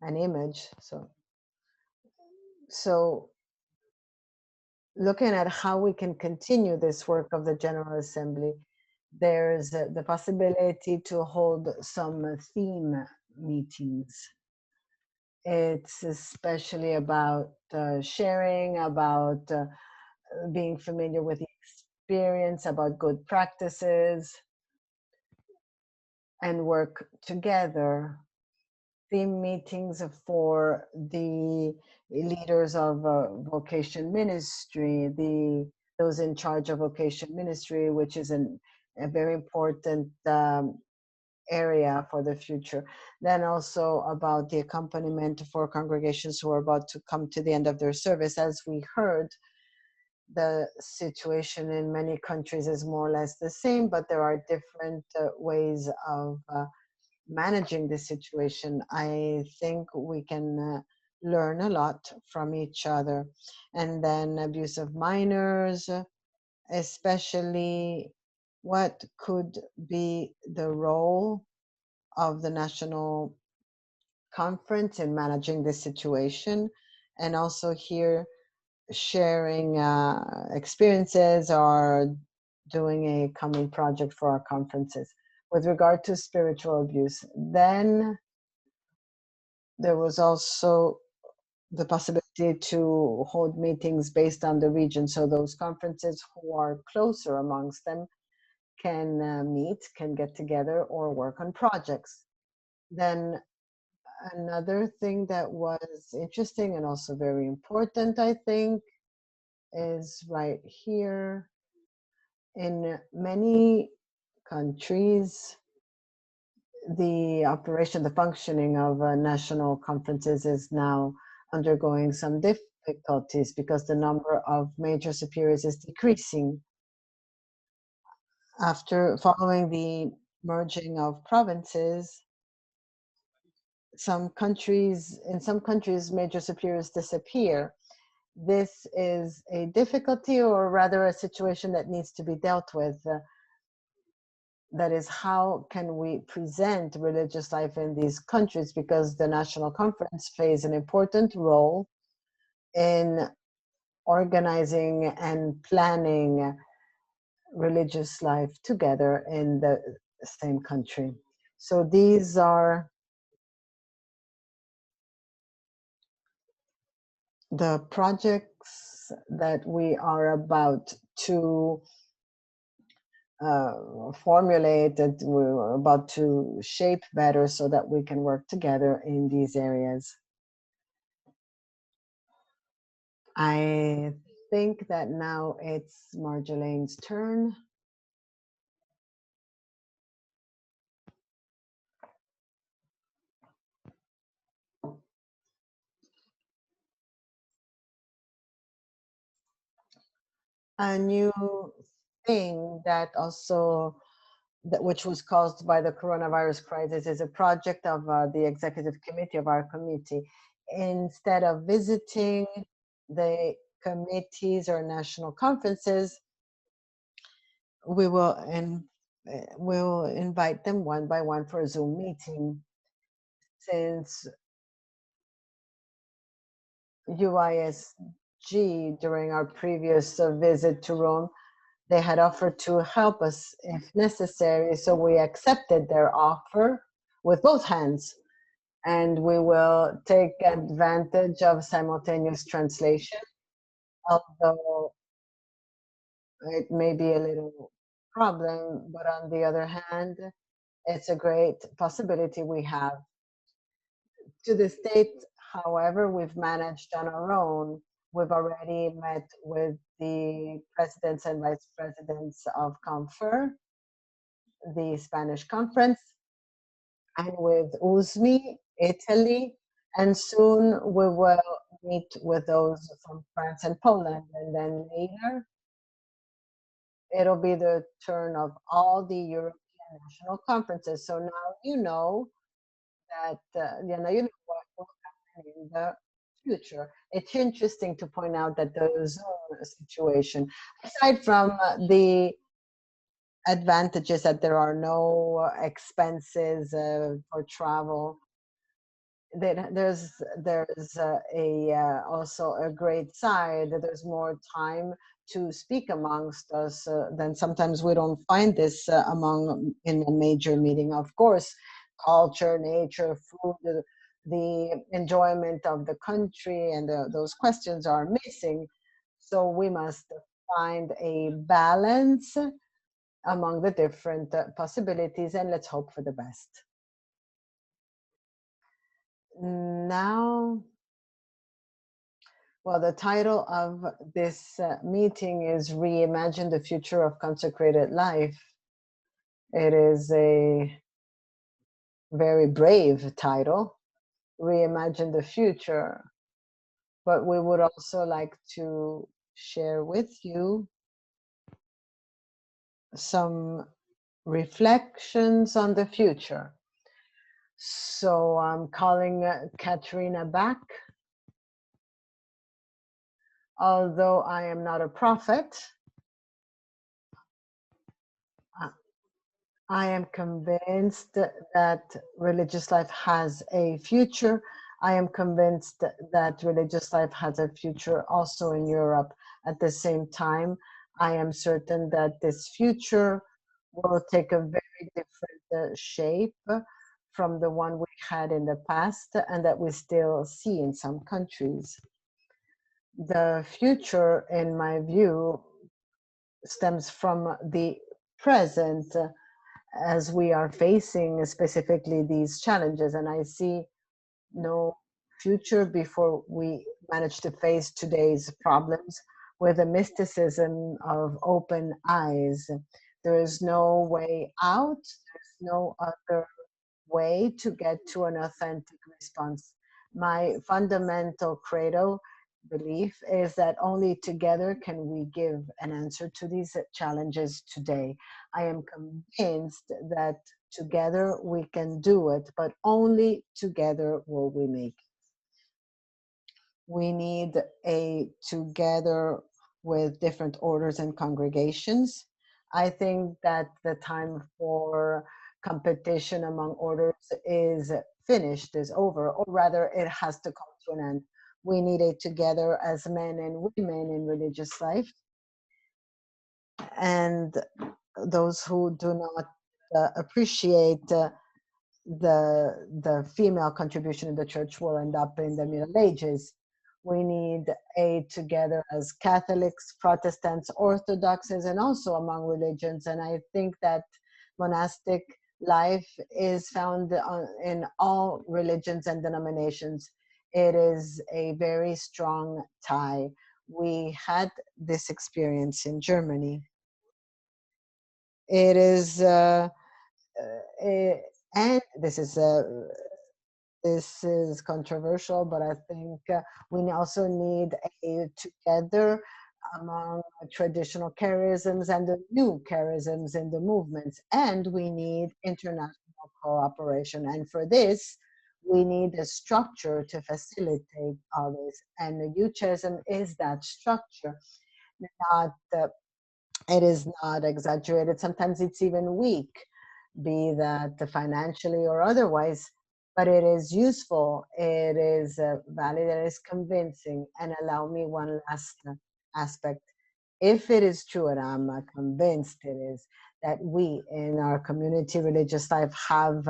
image. So looking at how we can continue this work of the General Assembly, there's the possibility to hold some theme meetings. It's especially about sharing, about being familiar with the experience, about good practices, and work together. Theme meetings for the leaders of vocation ministry, those in charge of vocation ministry, which is a very important area for the future. Then also about the accompaniment for congregations who are about to come to the end of their service. As we heard, the situation in many countries is more or less the same, but there are different ways of managing this situation. I think we can learn a lot from each other. And then abuse of minors, especially what could be the role of the National Conference in managing this situation, and also here sharing experiences or doing a common project for our conferences. With regard to spiritual abuse, then there was also the possibility to hold meetings based on the region. So those conferences who are closer amongst them can meet, can get together or work on projects. Then another thing that was interesting and also very important, I think, is right here. In many countries, the functioning of national conferences is now undergoing some difficulties because the number of major superiors is decreasing. Following the merging of provinces, in some countries, major superiors disappear. This is a difficulty, or rather a situation that needs to be dealt with. That is, how can we present religious life in these countries? Because the National Conference plays an important role in organizing and planning religious life together in the same country. So these are the projects that we are about to formulate, that we're about to shape better so that we can work together in these areas. I think that now it's Marjolaine's turn. A new thing that also, which was caused by the coronavirus crisis, is a project of the executive committee of our committee. Instead of visiting the committees or national conferences, we will we'll invite them one by one for a Zoom meeting. Since UCESM, during our previous visit to Rome, they had offered to help us if necessary, so we accepted their offer with both hands. and we will take advantage of simultaneous translation, although it may be a little problem, but on the other hand, it's a great possibility we have. To the state, however, we've managed on our own. We've already met with the presidents and vice presidents of CONFER, the Spanish conference, and with USMI, Italy, and soon we will meet with those from France and Poland, and then later it'll be the turn of all the European national conferences. So now you know that you know what will happen in the future. It's interesting to point out that the Zoom situation, aside from the advantages that there are no expenses for travel, there's also a great side. There's more time to speak amongst us than sometimes we don't find this in a major meeting. Of course, culture, nature, food, the enjoyment of the country, and those questions are missing. So we must find a balance among the different possibilities, and let's hope for the best. Now, well, the title of this meeting is Reimagine the Future of Consecrated Life. It is a very brave title, Reimagine the Future. But we would also like to share with you some reflections on the future. So I'm calling Katerina back. Although I am not a prophet, I am convinced that religious life has a future. I am convinced that religious life has a future also in Europe. At the same time, I am certain that this future will take a very different shape from the one we had in the past and that we still see in some countries. The future, in my view, stems from the present as we are facing specifically these challenges. And I see no future before we manage to face today's problems with a mysticism of open eyes. There is no way out. There's no other way to get to an authentic response. My fundamental credo belief is that only together can we give an answer to these challenges today. I am convinced that together we can do it, but only together will we make it. We need a together with different orders and congregations. I think that the time for competition among orders is finished, is over, or rather it has to come to an end. We need it together as men and women in religious life. And those who do not appreciate the female contribution in the church will end up in the Middle Ages. We need a together as Catholics, Protestants, Orthodoxes, and also among religions. And I think that monastic life is found in all religions and denominations. It is a very strong tie. We had this experience in Germany. It is, and this is controversial, but I think we also need a together among traditional charisms and the new charisms in the movements, and we need international cooperation. And for this, we need a structure to facilitate all this. And the UCESM is that structure. It is not exaggerated. Sometimes it's even weak, be that financially or otherwise, but it is useful, it is valid, it is convincing. And allow me one last aspect. If it is true, and I'm convinced it is, that we in our community religious life have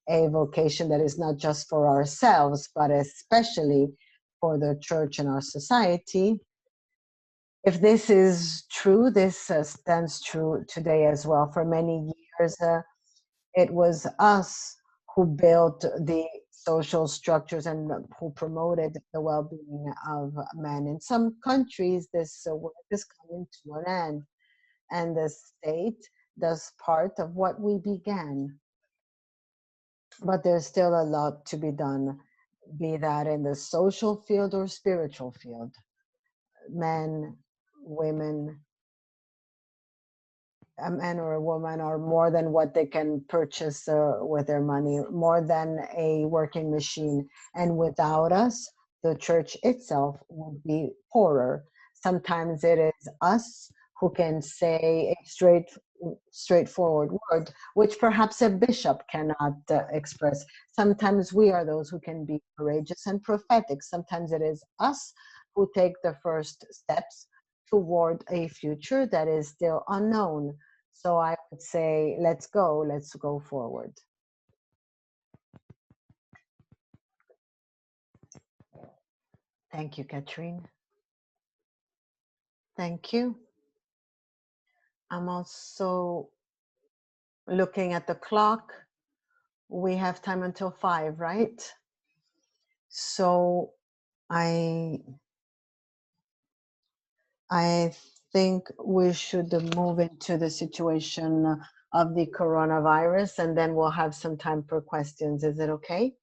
a vocation that is not just for ourselves, but especially for the church and our society. If this is true, this stands true today as well. For many years, it was us who built the social structures and who promoted the well-being of men. In some countries, this work is coming to an end, and the state does part of what we began. But there's still a lot to be done, be that in the social field or spiritual field. Men, women, a man or a woman are more than what they can purchase with their money, more than a working machine. And without us, the church itself would be poorer. Sometimes it is us who can say a straightforward word, which perhaps a bishop cannot express. Sometimes we are those who can be courageous and prophetic. Sometimes it is us who take the first steps toward a future that is still unknown. So I would say, let's go forward. Thank you, Katrine. Thank you. I'm also looking at the clock. We have time until 5, right? So I think we should move into the situation of the coronavirus, and then we'll have some time for questions. Is it okay?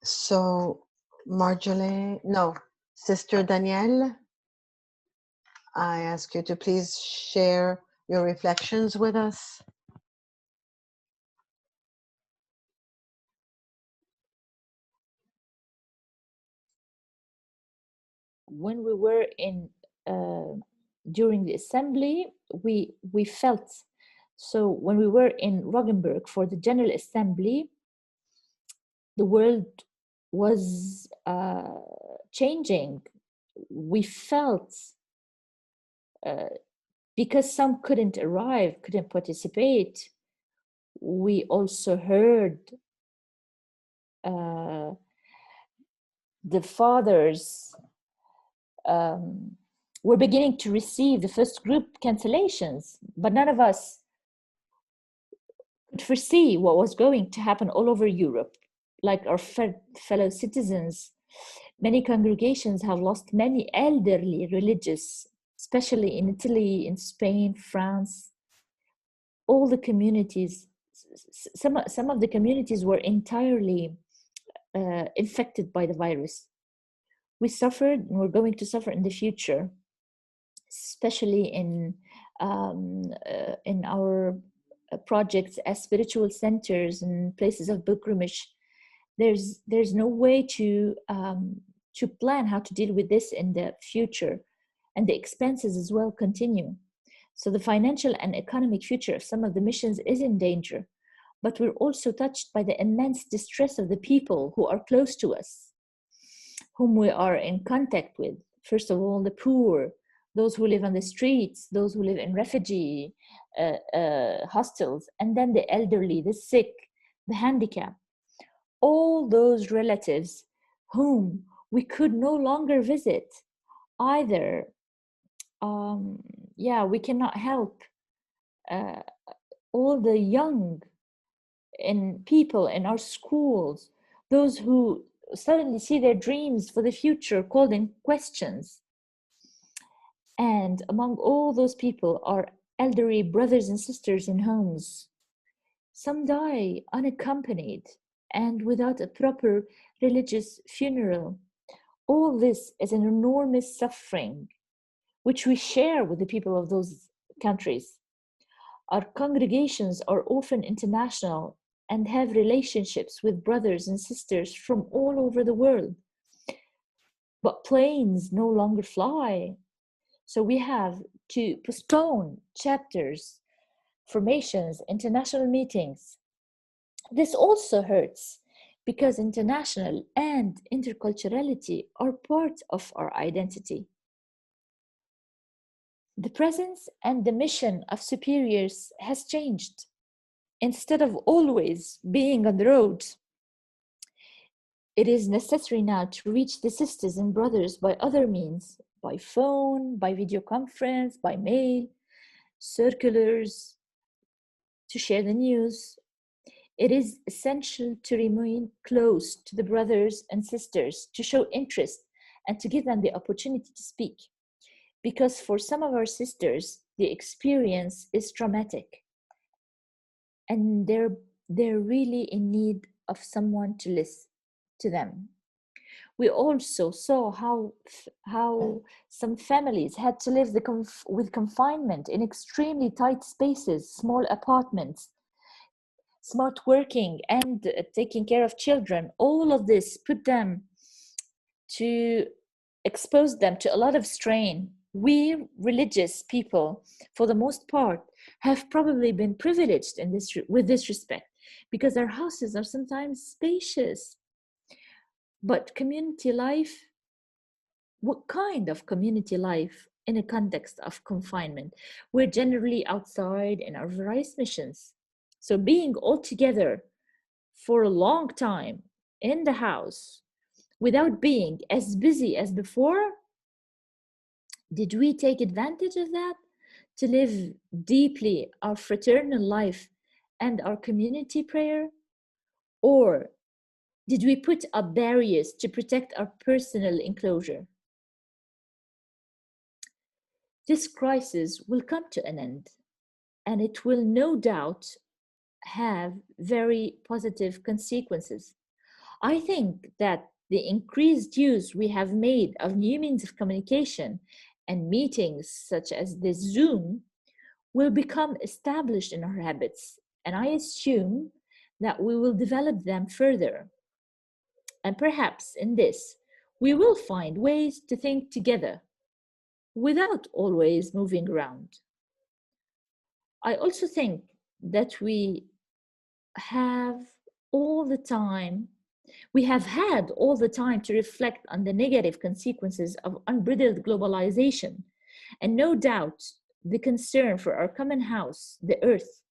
So Sister Danielle, I ask you to please share your reflections with us. When we were in during the assembly, we felt, so when we were in Roggenburg for the General Assembly, the world was changing. We felt, because some couldn't arrive, couldn't participate, we also heard the fathers were beginning to receive the first group cancellations, but none of us could foresee what was going to happen all over Europe. Like our fellow citizens, many congregations have lost many elderly religious, especially in Italy, in Spain, France. All the communities, some of the communities were entirely infected by the virus. We suffered, and we're going to suffer in the future, especially in our projects as spiritual centers and places of pilgrimage. There's no way to plan how to deal with this in the future, and the expenses as well continue. So the financial and economic future of some of the missions is in danger, but we're also touched by the immense distress of the people who are close to us, whom we are in contact with. First of all, the poor, those who live on the streets, those who live in refugee hostels, and then the elderly, the sick, the handicapped. All those relatives whom we could no longer visit. Either, we cannot help all the young and people in our schools, those who suddenly see their dreams for the future called in questions. And among all those people are elderly brothers and sisters in homes. Some die unaccompanied and without a proper religious funeral. All this is an enormous suffering, which we share with the people of those countries. Our congregations are often international and have relationships with brothers and sisters from all over the world. But planes no longer fly. So we have to postpone chapters, formations, international meetings. This also hurts because international and interculturality are part of our identity. the presence and the mission of superiors has changed. Instead of always being on the road, it is necessary now to reach the sisters and brothers by other means, by phone, by video conference, by mail, circulars, to share the news. It is essential to remain close to the brothers and sisters, to show interest and to give them the opportunity to speak. Because for some of our sisters, the experience is traumatic and they're really in need of someone to listen to them. We also saw how some families had to live with confinement in extremely tight spaces, small apartments, smart working, and taking care of children. All of this exposed them to a lot of strain. We religious people, for the most part, have probably been privileged with this respect, because our houses are sometimes spacious. But community life, what kind of community life in a context of confinement? We're generally outside in our various missions. So being all together for a long time in the house without being as busy as before, did we take advantage of that to live deeply our fraternal life and our community prayer? Or did we put up barriers to protect our personal enclosure? This crisis will come to an end, and it will no doubt have very positive consequences. I think that the increased use we have made of new means of communication and meetings such as this Zoom will become established in our habits, and I assume that we will develop them further. And perhaps in this, we will find ways to think together without always moving around. I also think that we have had all the time to reflect on the negative consequences of unbridled globalization. And no doubt, the concern for our common house, the earth,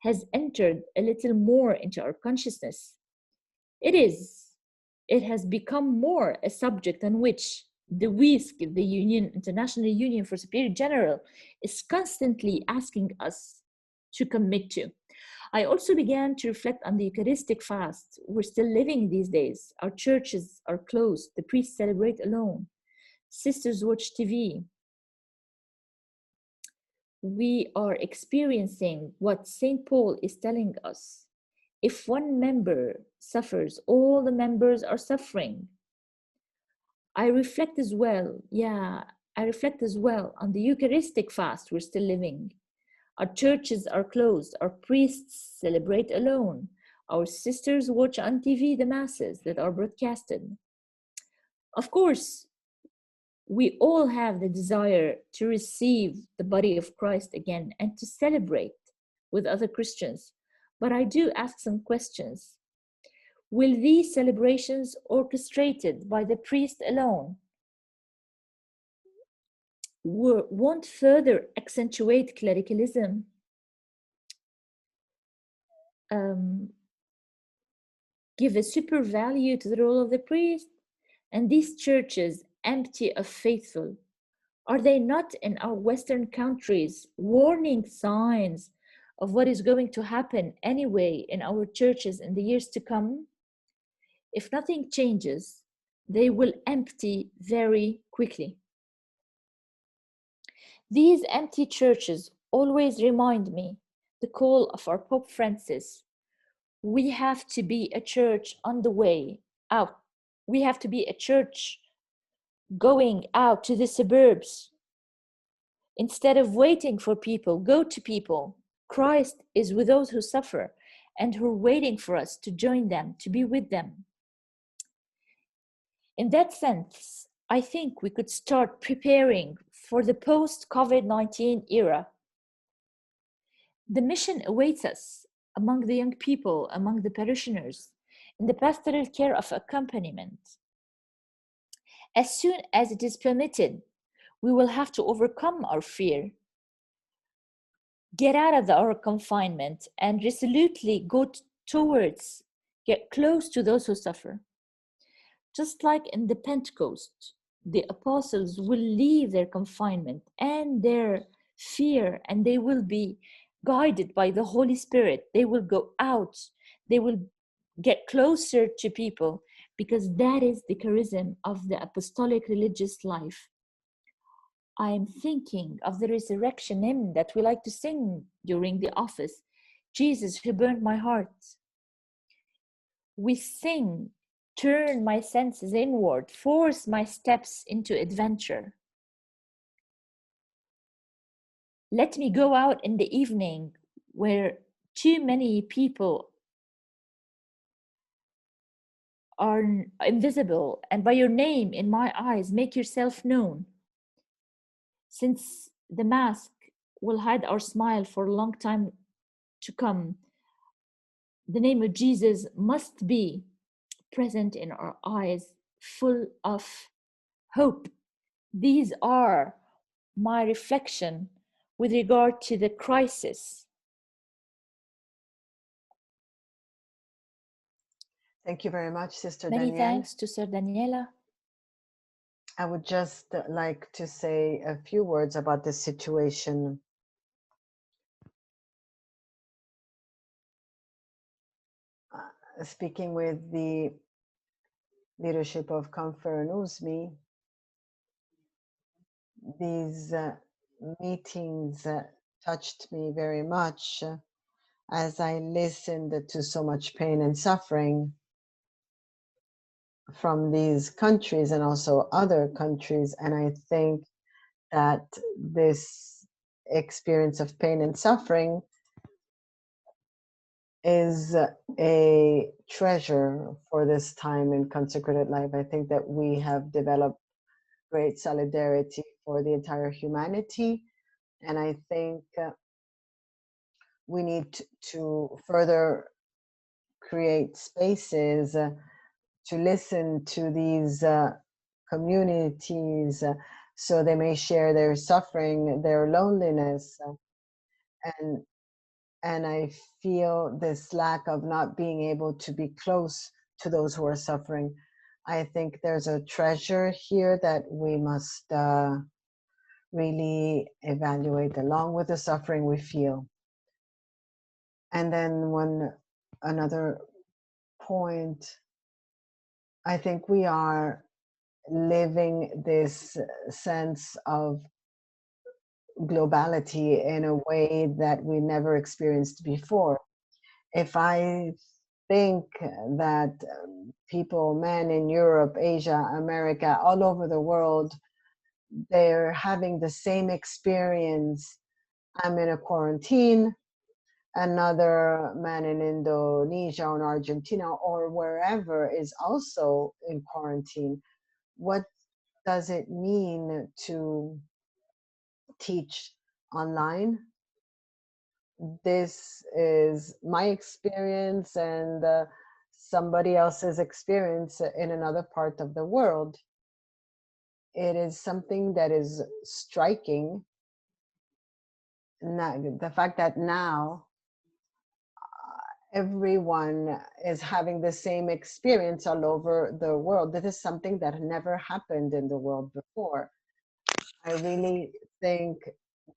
has entered a little more into our consciousness. It has become more a subject on which the UCESM, the International Union for Superior General, is constantly asking us to commit to. I also began to reflect on the Eucharistic fast we're still living these days. Our churches are closed, the priests celebrate alone, sisters watch TV. We are experiencing what St. Paul is telling us. If one member suffers, all the members are suffering. I reflect as well on the Eucharistic fast we're still living. Our churches are closed, our priests celebrate alone, our sisters watch on TV the masses that are broadcasted. Of course, we all have the desire to receive the body of Christ again and to celebrate with other Christians. But I do ask some questions. Will these celebrations orchestrated by the priest alone won't further accentuate clericalism? Give a super value to the role of the priest? And these churches empty of faithful, are they not in our Western countries warning signs of what is going to happen anyway in our churches in the years to come? If nothing changes, they will empty very quickly. These empty churches always remind me the call of our Pope Francis. We have to be a church on the way out. We have to be a church going out to the suburbs. Instead of waiting for people, go to people. Christ is with those who suffer and who are waiting for us to join them, to be with them. In that sense, I think we could start preparing for the post-COVID-19 era. The mission awaits us among the young people, among the parishioners, in the pastoral care of accompaniment. As soon as it is permitted, We will have to overcome our fear, get out of our confinement, and resolutely go towards, get close to those who suffer. Just like in the Pentecost, the apostles will leave their confinement and their fear, and they will be guided by the Holy Spirit. They will go out, they will get closer to people, because that is the charism of the apostolic religious life. I am thinking of the resurrection hymn that we like to sing during the office, Jesus who burned my heart. We sing, turn my senses inward, force my steps into adventure. Let me go out in the evening where too many people are invisible, and by your name in my eyes, make yourself known. Since the mask will hide our smile for a long time to come, the name of Jesus must be present in our eyes, full of hope. These are my reflection with regard to the crisis. Thank you very much, Sister Many Danielle. thanks to Sir Daniela. I would just like to say a few words about this situation. Speaking with the leadership of Comfort and USMI, these meetings touched me very much as I listened to so much pain and suffering from these countries and also other countries. And I think that this experience of pain and suffering is a treasure for this time in consecrated life. I think that we have developed great solidarity for the entire humanity. And I think we need to further create spaces to listen to these communities so they may share their suffering, their loneliness. And I feel this lack of not being able to be close to those who are suffering. I think there's a treasure here that we must really evaluate along with the suffering we feel. And then another point, I think we are living this sense of globality in a way that we never experienced before. If I think that people, men in Europe, Asia, America, all over the world, they're having the same experience. I'm in a quarantine, another man in Indonesia or in Argentina or wherever is also in quarantine. What does it mean to teach online? This is my experience and somebody else's experience in another part of the world. It is something that is striking. The fact that now everyone is having the same experience all over the world. This is something that never happened in the world before. I really think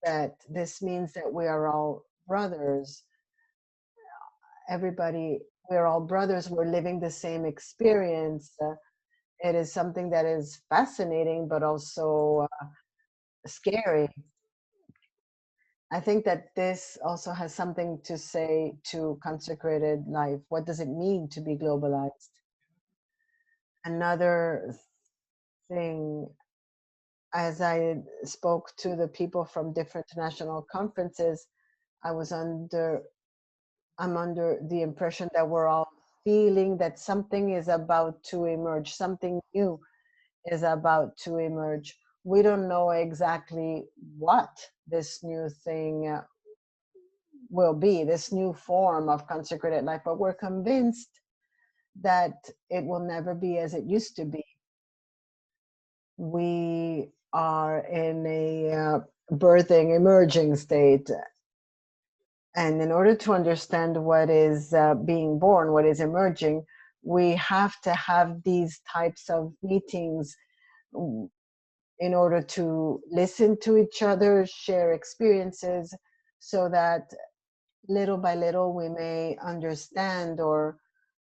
that this means that we are all brothers. Everybody, we're all brothers. We're living the same experience. It is something that is fascinating, but also scary. I think that this also has something to say to consecrated life. What does it mean to be globalized? Another thing, as I spoke to the people from different national conferences, I'm under the impression that we're all feeling that something is about to emerge, something new is about to emerge. We don't know exactly what this new thing will be, this new form of consecrated life, but we're convinced that it will never be as it used to be. we are in a birthing, emerging state. And in order to understand what is being born, what is emerging, we have to have these types of meetings in order to listen to each other, share experiences, so that little by little we may understand or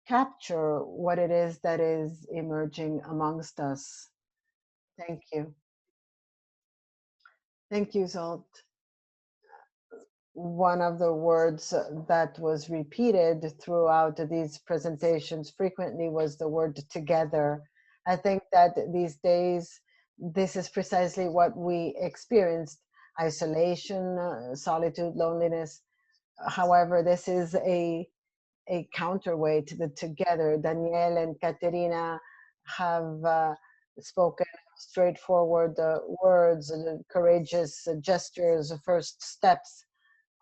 capture what it is that is emerging amongst us. Thank you. Thank you, Zolt. One of the words that was repeated throughout these presentations frequently was the word together. I think that these days, this is precisely what we experienced: isolation, solitude, loneliness. However, this is a counterweight to the together. Danielle and Caterina have spoken straightforward words, courageous gestures, first steps,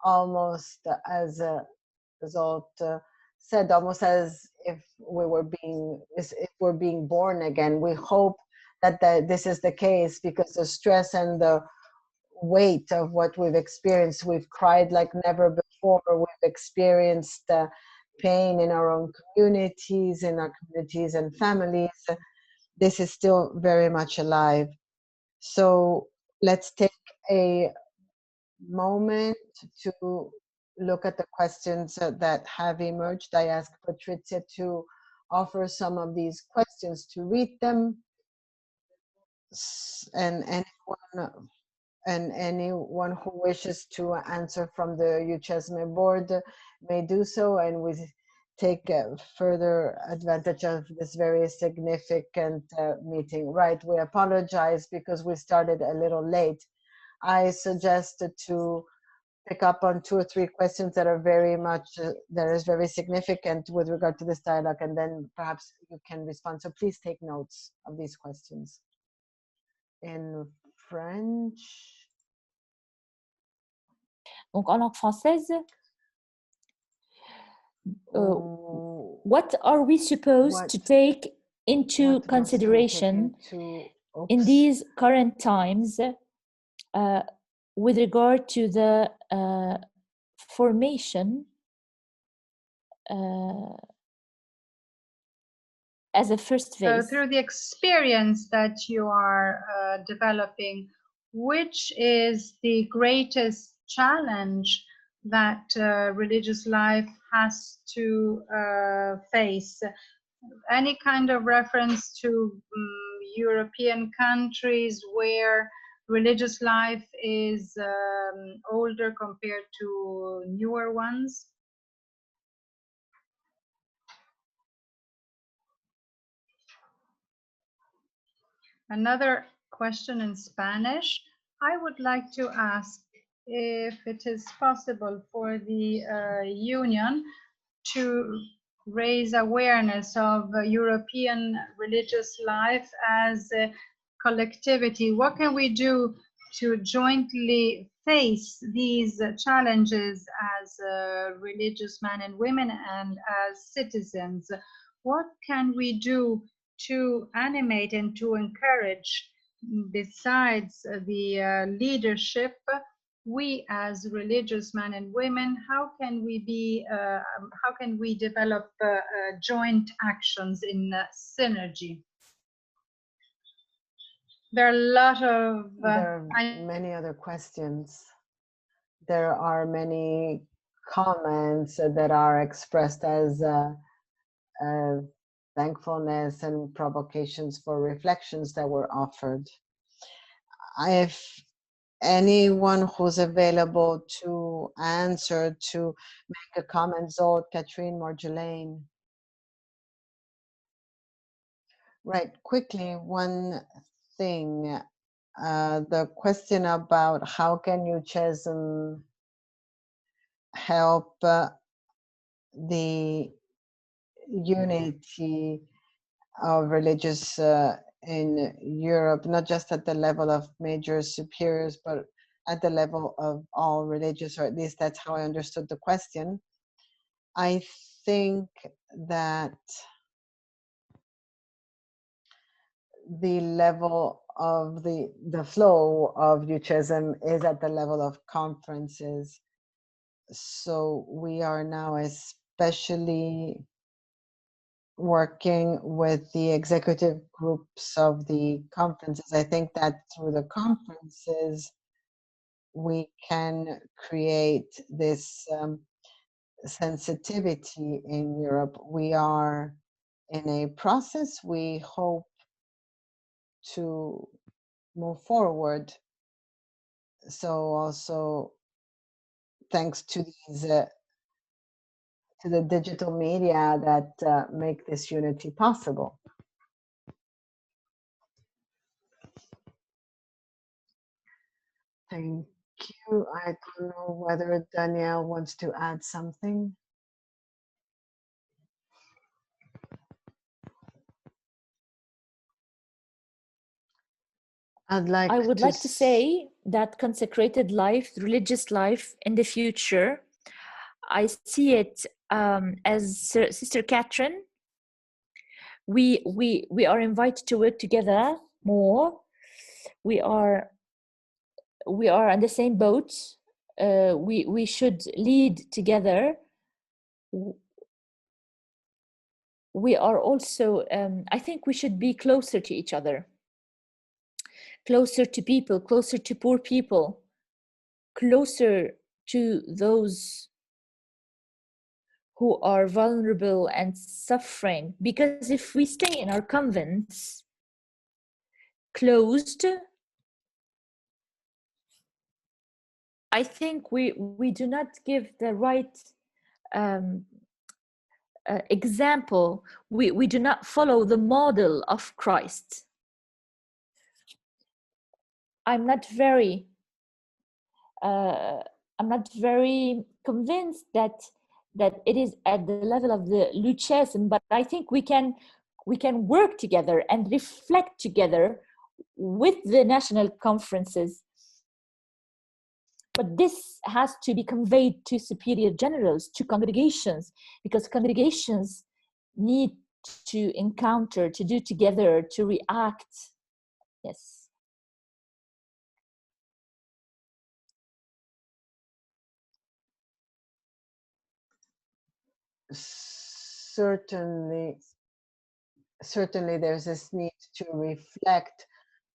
almost as a result said, almost as if we're being born again. We hope that this is the case, because the stress and the weight of what we've experienced, we've cried like never before, we've experienced pain in our own communities, and families. This is still very much alive. So let's take a moment to look at the questions that have emerged. I ask Patrizia to offer some of these questions, to read them, and anyone who wishes to answer from the UCESM board may do so, and we take further advantage of this very significant meeting. Right, we apologize because we started a little late. I suggested to pick up on 2 or 3 questions that are very much, that is very significant with regard to this dialogue, and then perhaps you can respond. So please take notes of these questions. In French. Donc en langue française, what are we supposed to take into consideration in these current times with regard to the formation as a first phase? Through the experience that you are developing, which is the greatest challenge that religious life has to face? Any kind of reference to European countries where religious life is older compared to newer ones? Another question in Spanish. I would like to ask if it is possible for the Union to raise awareness of European religious life as a collectivity. What can we do to jointly face these challenges as religious men and women and as citizens? What can we do to animate and to encourage, besides the leadership, we as religious men and women, how can we develop joint actions in synergy? There are a lot of there are many other questions. There are many comments that are expressed as thankfulness and provocations for reflections that were offered. If anyone who's available to answer, to make a comment, Zolt, Catherine, Marjolaine. Right, quickly, one thing, the question about how can UCESM help the unity of religious in Europe, not just at the level of major superiors, but at the level of all religious, or at least that's how I understood the question. I think that the level of the flow of UCESM is at the level of conferences. So we are now especially working with the executive groups of the conferences. I think that through the conferences, we can create this sensitivity in Europe. We are in a process. We hope to move forward. So also thanks to these to the digital media that make this unity possible. Thank you. I don't know whether Danielle wants to add something. I would like to say that consecrated life, religious life in the future, I see it as Sister Catherine. We are invited to work together more. We are on the same boat. We should lead together. We are also, I think we should be closer to each other, closer to people, closer to poor people, closer to those who are vulnerable and suffering. Because if we stay in our convents closed, I think we do not give the right example. We do not follow the model of Christ. I'm not very convinced that it is at the level of the UCESM, but I think we can work together and reflect together with the national conferences. But this has to be conveyed to superior generals, to congregations, because congregations need to encounter, to do together, to react. Yes. Certainly there's this need to reflect,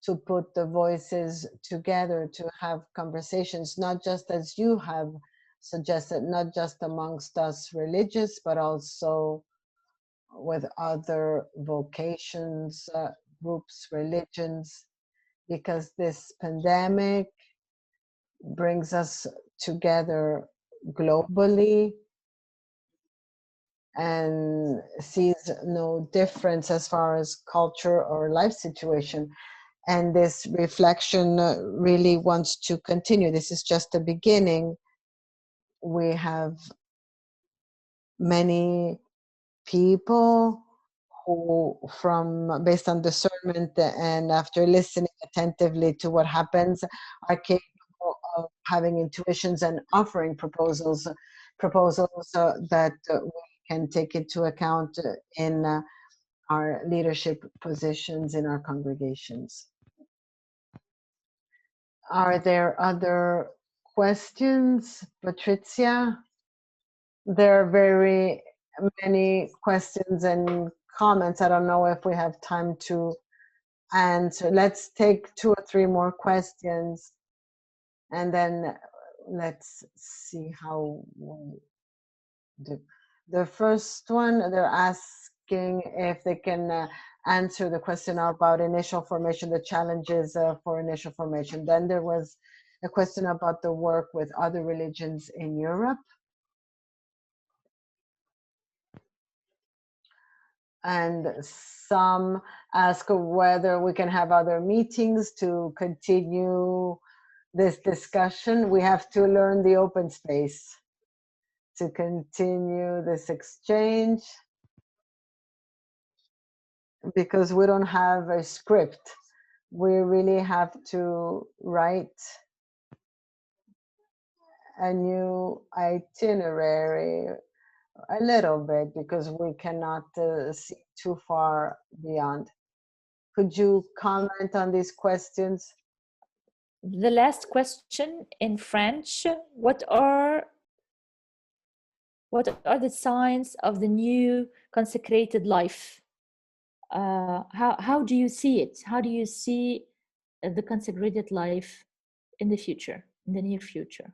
to put the voices together, to have conversations, not just as you have suggested, not just amongst us religious, but also with other vocations, groups, religions, because this pandemic brings us together globally and sees no difference as far as culture or life situation. And this reflection really wants to continue. This is just the beginning. We have many people who, based on discernment and after listening attentively to what happens, are capable of having intuitions and offering proposals that we can take into account in our leadership positions in our congregations. Are there other questions, Patrizia? There are very many questions and comments. I don't know if we have time to answer. Let's take 2 or 3 more questions, and then let's see how we do. The first one, they're asking if they can answer the question about initial formation, the challenges for initial formation. Then there was a question about the work with other religions in Europe. And some ask whether we can have other meetings to continue this discussion. We have to learn the open space to continue this exchange, because we don't have a script. We really have to write a new itinerary a little bit, because we cannot see too far beyond. Could you comment on these questions? The last question in French, what are the signs of the new consecrated life? How do you see it? How do you see the consecrated life in the future, in the near future?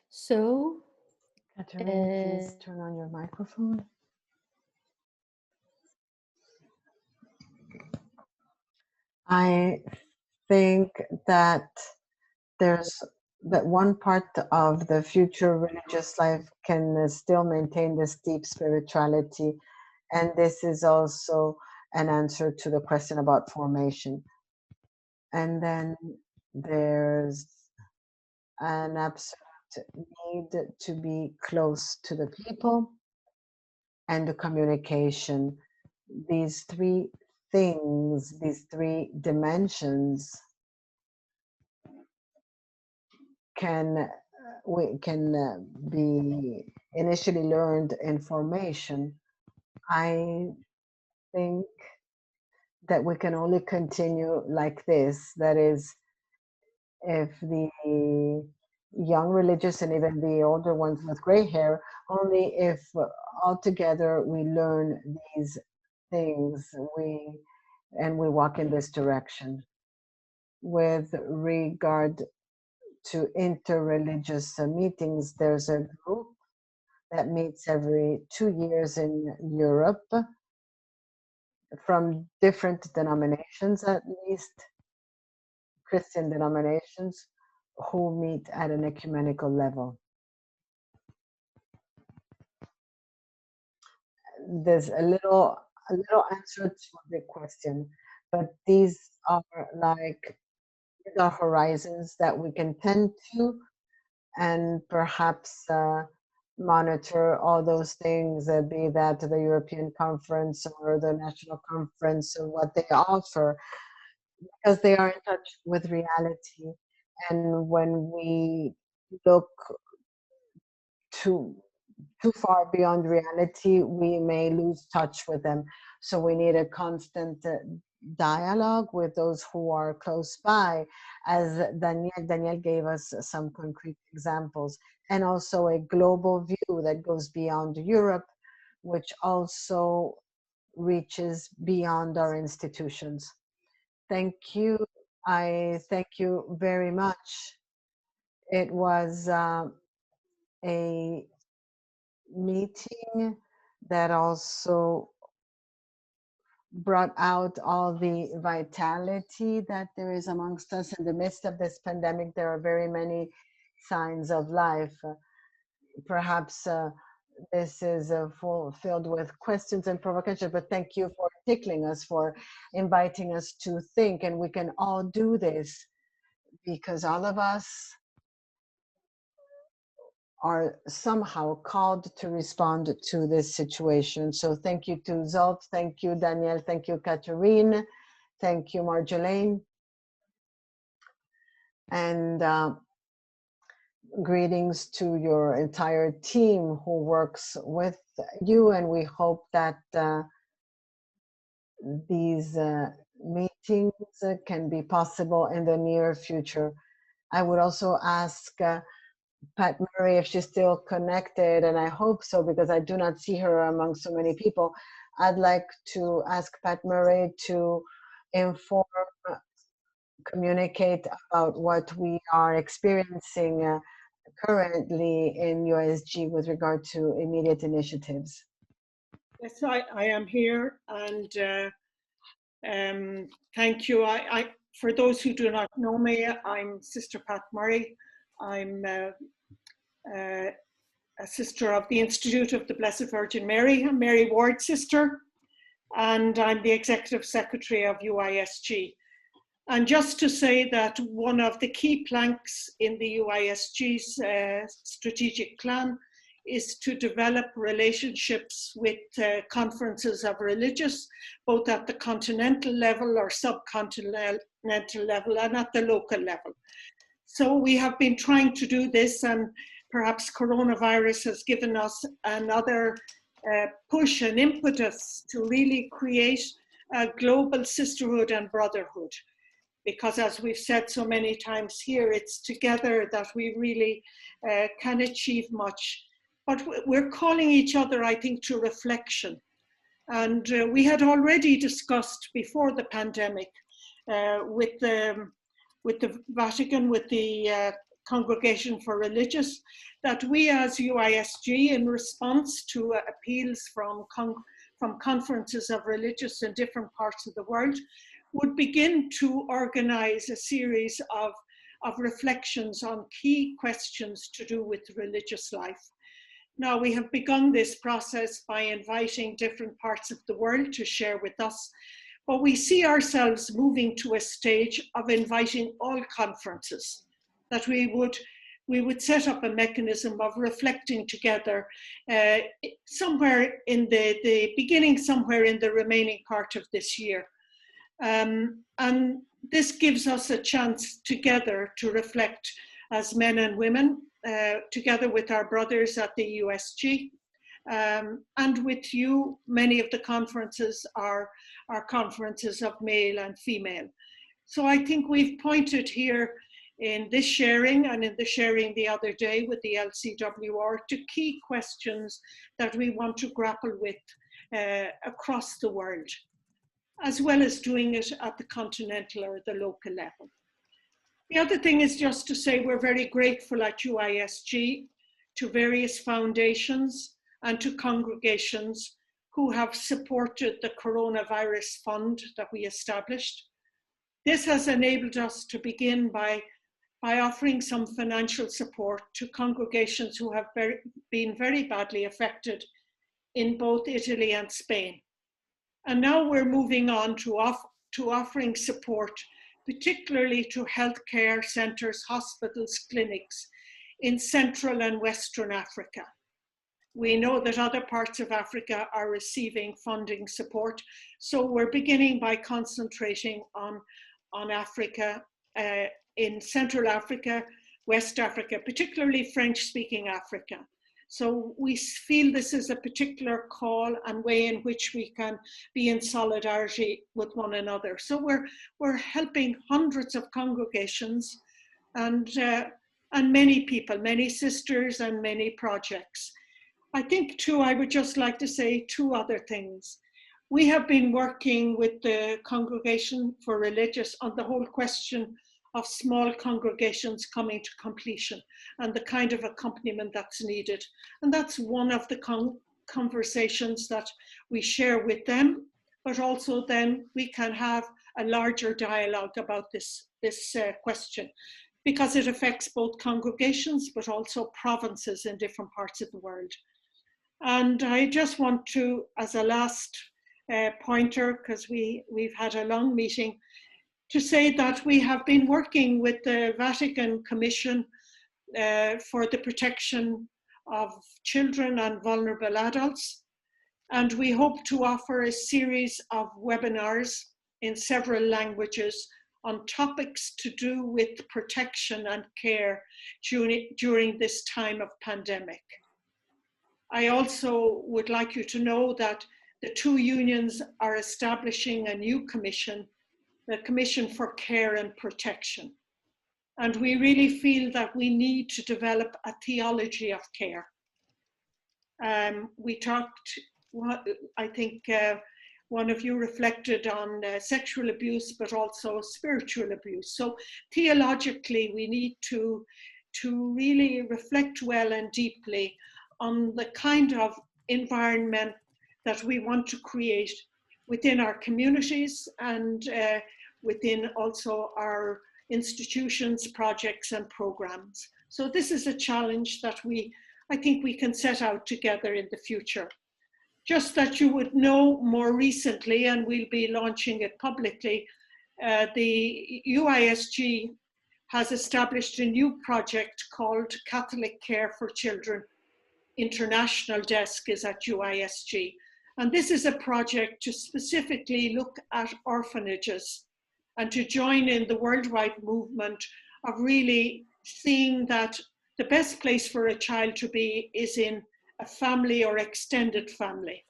So, Catherine, please turn on your microphone. I think that one part of the future religious life can still maintain this deep spirituality, and this is also an answer to the question about formation. And then there's an absolute need to be close to the people and the communication. These three things, these three dimensions can be initially learned in formation. I think that we can only continue like this. That is, if the young religious and even the older ones with gray hair, only if all together we learn these things, we walk in this direction. With regard to interreligious meetings, there's a group that meets every 2 years in Europe from different denominations, at least Christian denominations, who meet at an ecumenical level. There's a little answer to the question, but these are like the horizons that we can tend to, and perhaps monitor all those things, be that the European Conference or the National Conference, or what they offer, because they are in touch with reality. And when we look too far beyond reality, we may lose touch with them. So we need a constant dialogue with those who are close by, as Daniel gave us some concrete examples, and also a global view that goes beyond Europe, which also reaches beyond our institutions. Thank you. I thank you very much. It was a meeting that also brought out all the vitality that there is amongst us. In the midst of this pandemic, there are very many signs of life. Perhaps this is filled with questions and provocations, but thank you for tickling us, for inviting us to think. And we can all do this because all of us are somehow called to respond to this situation. So thank you to Zolf, thank you Daniel, thank you Catherine, thank you Marjolaine, and greetings to your entire team who works with you, and we hope that these meetings can be possible in the near future. I would also ask Pat Murray if she's still connected, and I hope so because I do not see her among so many people. I'd like to ask Pat Murray to inform, communicate about what we are experiencing currently in USG with regard to immediate initiatives. Yes, I am here, and thank you. For those who do not know me, I'm Sister Pat Murray. I'm a sister of the Institute of the Blessed Virgin Mary, a Mary Ward sister, and I'm the Executive Secretary of UISG. And just to say that one of the key planks in the UISG's strategic plan is to develop relationships with conferences of religious, both at the continental level or subcontinental level and at the local level. So we have been trying to do this, and perhaps coronavirus has given us another push and impetus to really create a global sisterhood and brotherhood. Because as we've said so many times here, it's together that we really can achieve much. But we're calling each other, I think, to reflection. And we had already discussed before the pandemic with the Vatican, with the Congregation for Religious, that we as UISG, in response to appeals from conferences of religious in different parts of the world, would begin to organize a series of reflections on key questions to do with religious life. Now, we have begun this process by inviting different parts of the world to share with us, but we see ourselves moving to a stage of inviting all conferences, that we would set up a mechanism of reflecting together somewhere in the beginning, somewhere in the remaining part of this year. And this gives us a chance together to reflect as men and women, together with our brothers at the USG, and with you. Many of the conferences are conferences of male and female. So I think we've pointed here in this sharing and in the sharing the other day with the LCWR to key questions that we want to grapple with across the world, as well as doing it at the continental or the local level. The other thing is just to say we're very grateful at UISG to various foundations and to congregations who have supported the coronavirus fund that we established. This has enabled us to begin by offering some financial support to congregations who have been very badly affected in both Italy and Spain. And now we're moving on to offering support, particularly to healthcare centres, hospitals, clinics in Central and Western Africa. We know that other parts of Africa are receiving funding support, so we're beginning by concentrating on Africa, in Central Africa, West Africa, particularly French-speaking Africa. So we feel this is a particular call and way in which we can be in solidarity with one another. So we're helping hundreds of congregations and many people, many sisters and many projects. I think too, I would just like to say two other things. We have been working with the Congregation for Religious on the whole question of small congregations coming to completion and the kind of accompaniment that's needed. And that's one of the conversations that we share with them, but also then we can have a larger dialogue about this question, because it affects both congregations, but also provinces in different parts of the world. And I just want to, as a last pointer, because we've had a long meeting, to say that we have been working with the Vatican Commission for the Protection of Children and Vulnerable Adults. And we hope to offer a series of webinars in several languages on topics to do with protection and care during this time of pandemic. I also would like you to know that the two unions are establishing a new commission, the Commission for Care and Protection. And we really feel that we need to develop a theology of care. We talked, I think one of you reflected on sexual abuse, but also spiritual abuse. So theologically, we need to really reflect well and deeply on the kind of environment that we want to create within our communities and within also our institutions, projects and programs. So this is a challenge that I think we can set out together in the future. Just that you would know, more recently, and we'll be launching it publicly, the UISG has established a new project called Catholic Care for Children, international desk is at UISG. And this is a project to specifically look at orphanages and to join in the worldwide movement of really seeing that the best place for a child to be is in a family or extended family.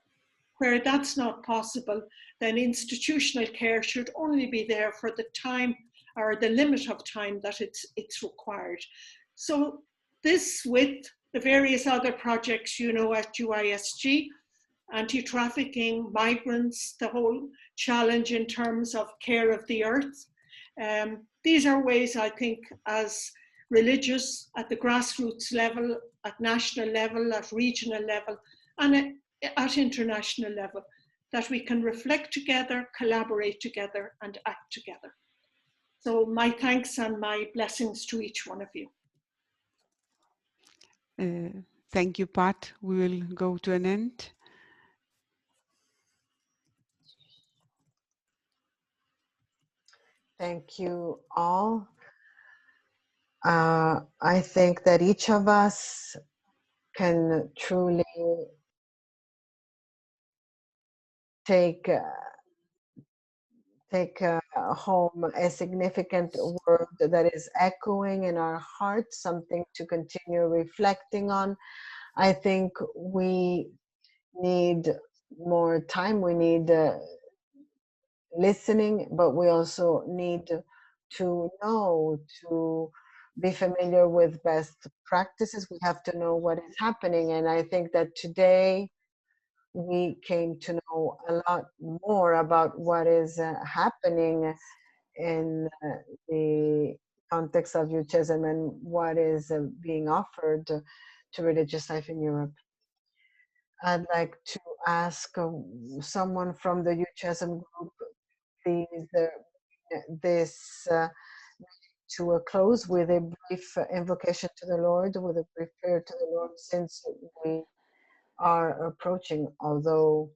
Where that's not possible, then institutional care should only be there for the time or the limit of time that it's required. So this, with the various other projects, you know, at UISG, anti-trafficking, migrants, the whole challenge in terms of care of the earth. These are ways, I think, as religious at the grassroots level, at national level, at regional level, and at international level, that we can reflect together, collaborate together, and act together. So my thanks and my blessings to each one of you. Thank you, Pat. We will go to an end. Thank you all. I think that each of us can truly take home a significant word that is echoing in our hearts, something to continue reflecting on. I think we need more time, we need listening, but we also need to know, to be familiar with best practices. We have to know what is happening, and I think that today we came to know a lot more about what is happening in the context of UCESM and what is being offered to religious life in Europe. I'd like to ask someone from the UCESM group, please, this to a close with a brief invocation to the Lord, with a brief prayer to the Lord, since we are approaching, although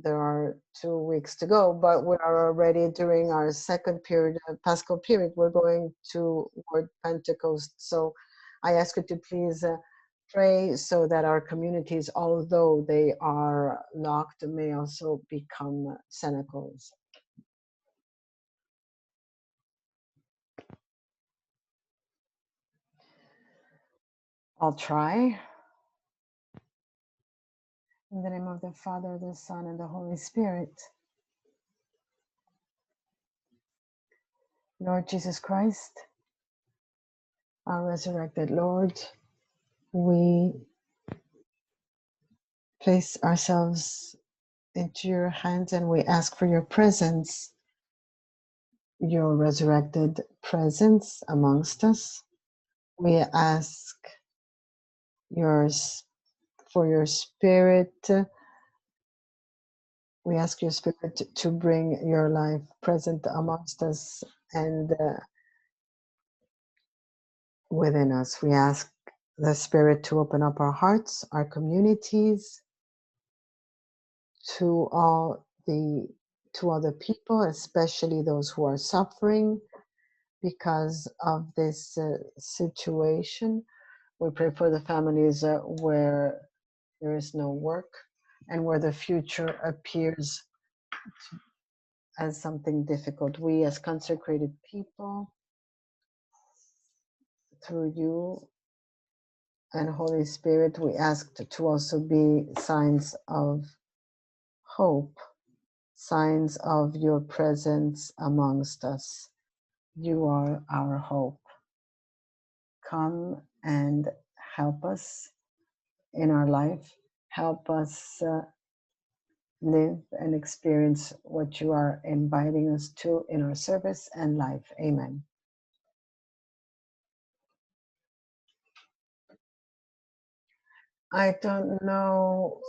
there are 2 weeks to go, but we are already during our second period, Paschal period. We're going toward Pentecost. So I ask you to please pray so that our communities, although they are locked, may also become cenacles. I'll try. In the name of the Father, the Son, and the Holy Spirit. Lord Jesus Christ, our resurrected Lord, we place ourselves into your hands and we ask for your presence, your resurrected presence amongst us. We ask for your Spirit. We ask your Spirit to bring your life present amongst us and within us. We ask the Spirit to open up our hearts, our communities, to all the people, especially those who are suffering because of this situation. We pray for the families where there is no work and where the future appears as something difficult. We, as consecrated people, through you and Holy Spirit, we ask to also be signs of hope, signs of your presence amongst us. You are our hope. Come and help us in our life. Help us live and experience what you are inviting us to in our service and life. Amen. I don't know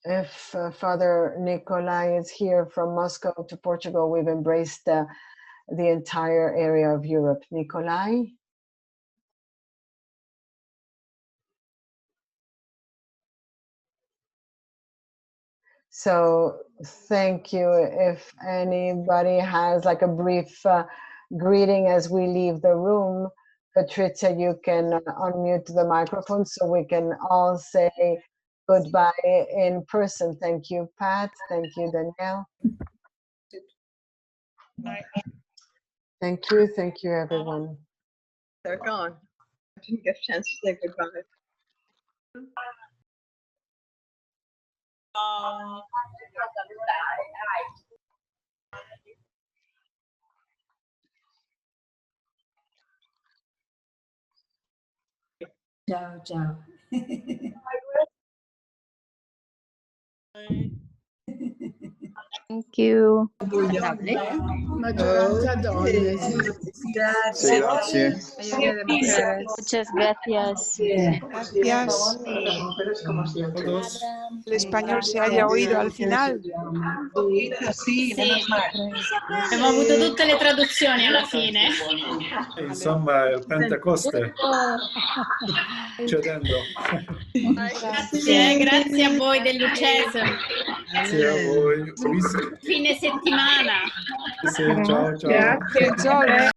if Father Nicolai is here from Moscow to Portugal. We've embraced the entire area of Europe. Nicolai? So thank you. If anybody has like a brief greeting as we leave the room, Patrizia, you can unmute the microphone so we can all say goodbye in person. Thank you, Pat. Thank you, Danielle. Thank you, everyone. They're gone. I didn't get a chance to say goodbye. Ciao, ciao. Thank you. Maggioranza donne, sì. Sì, grazie. Mayoría de mujeres. Muchas gracias. Gracias. El español se haya oído al final. Sì, abbiamo avuto tutte le traduzioni alla fine. Insomma, il Pentecoste. Cedendo. Grazie a voi dell'UCESM. Grazie a voi. Fine settimana. Sì, ciao, ciao. Grazie. Sole.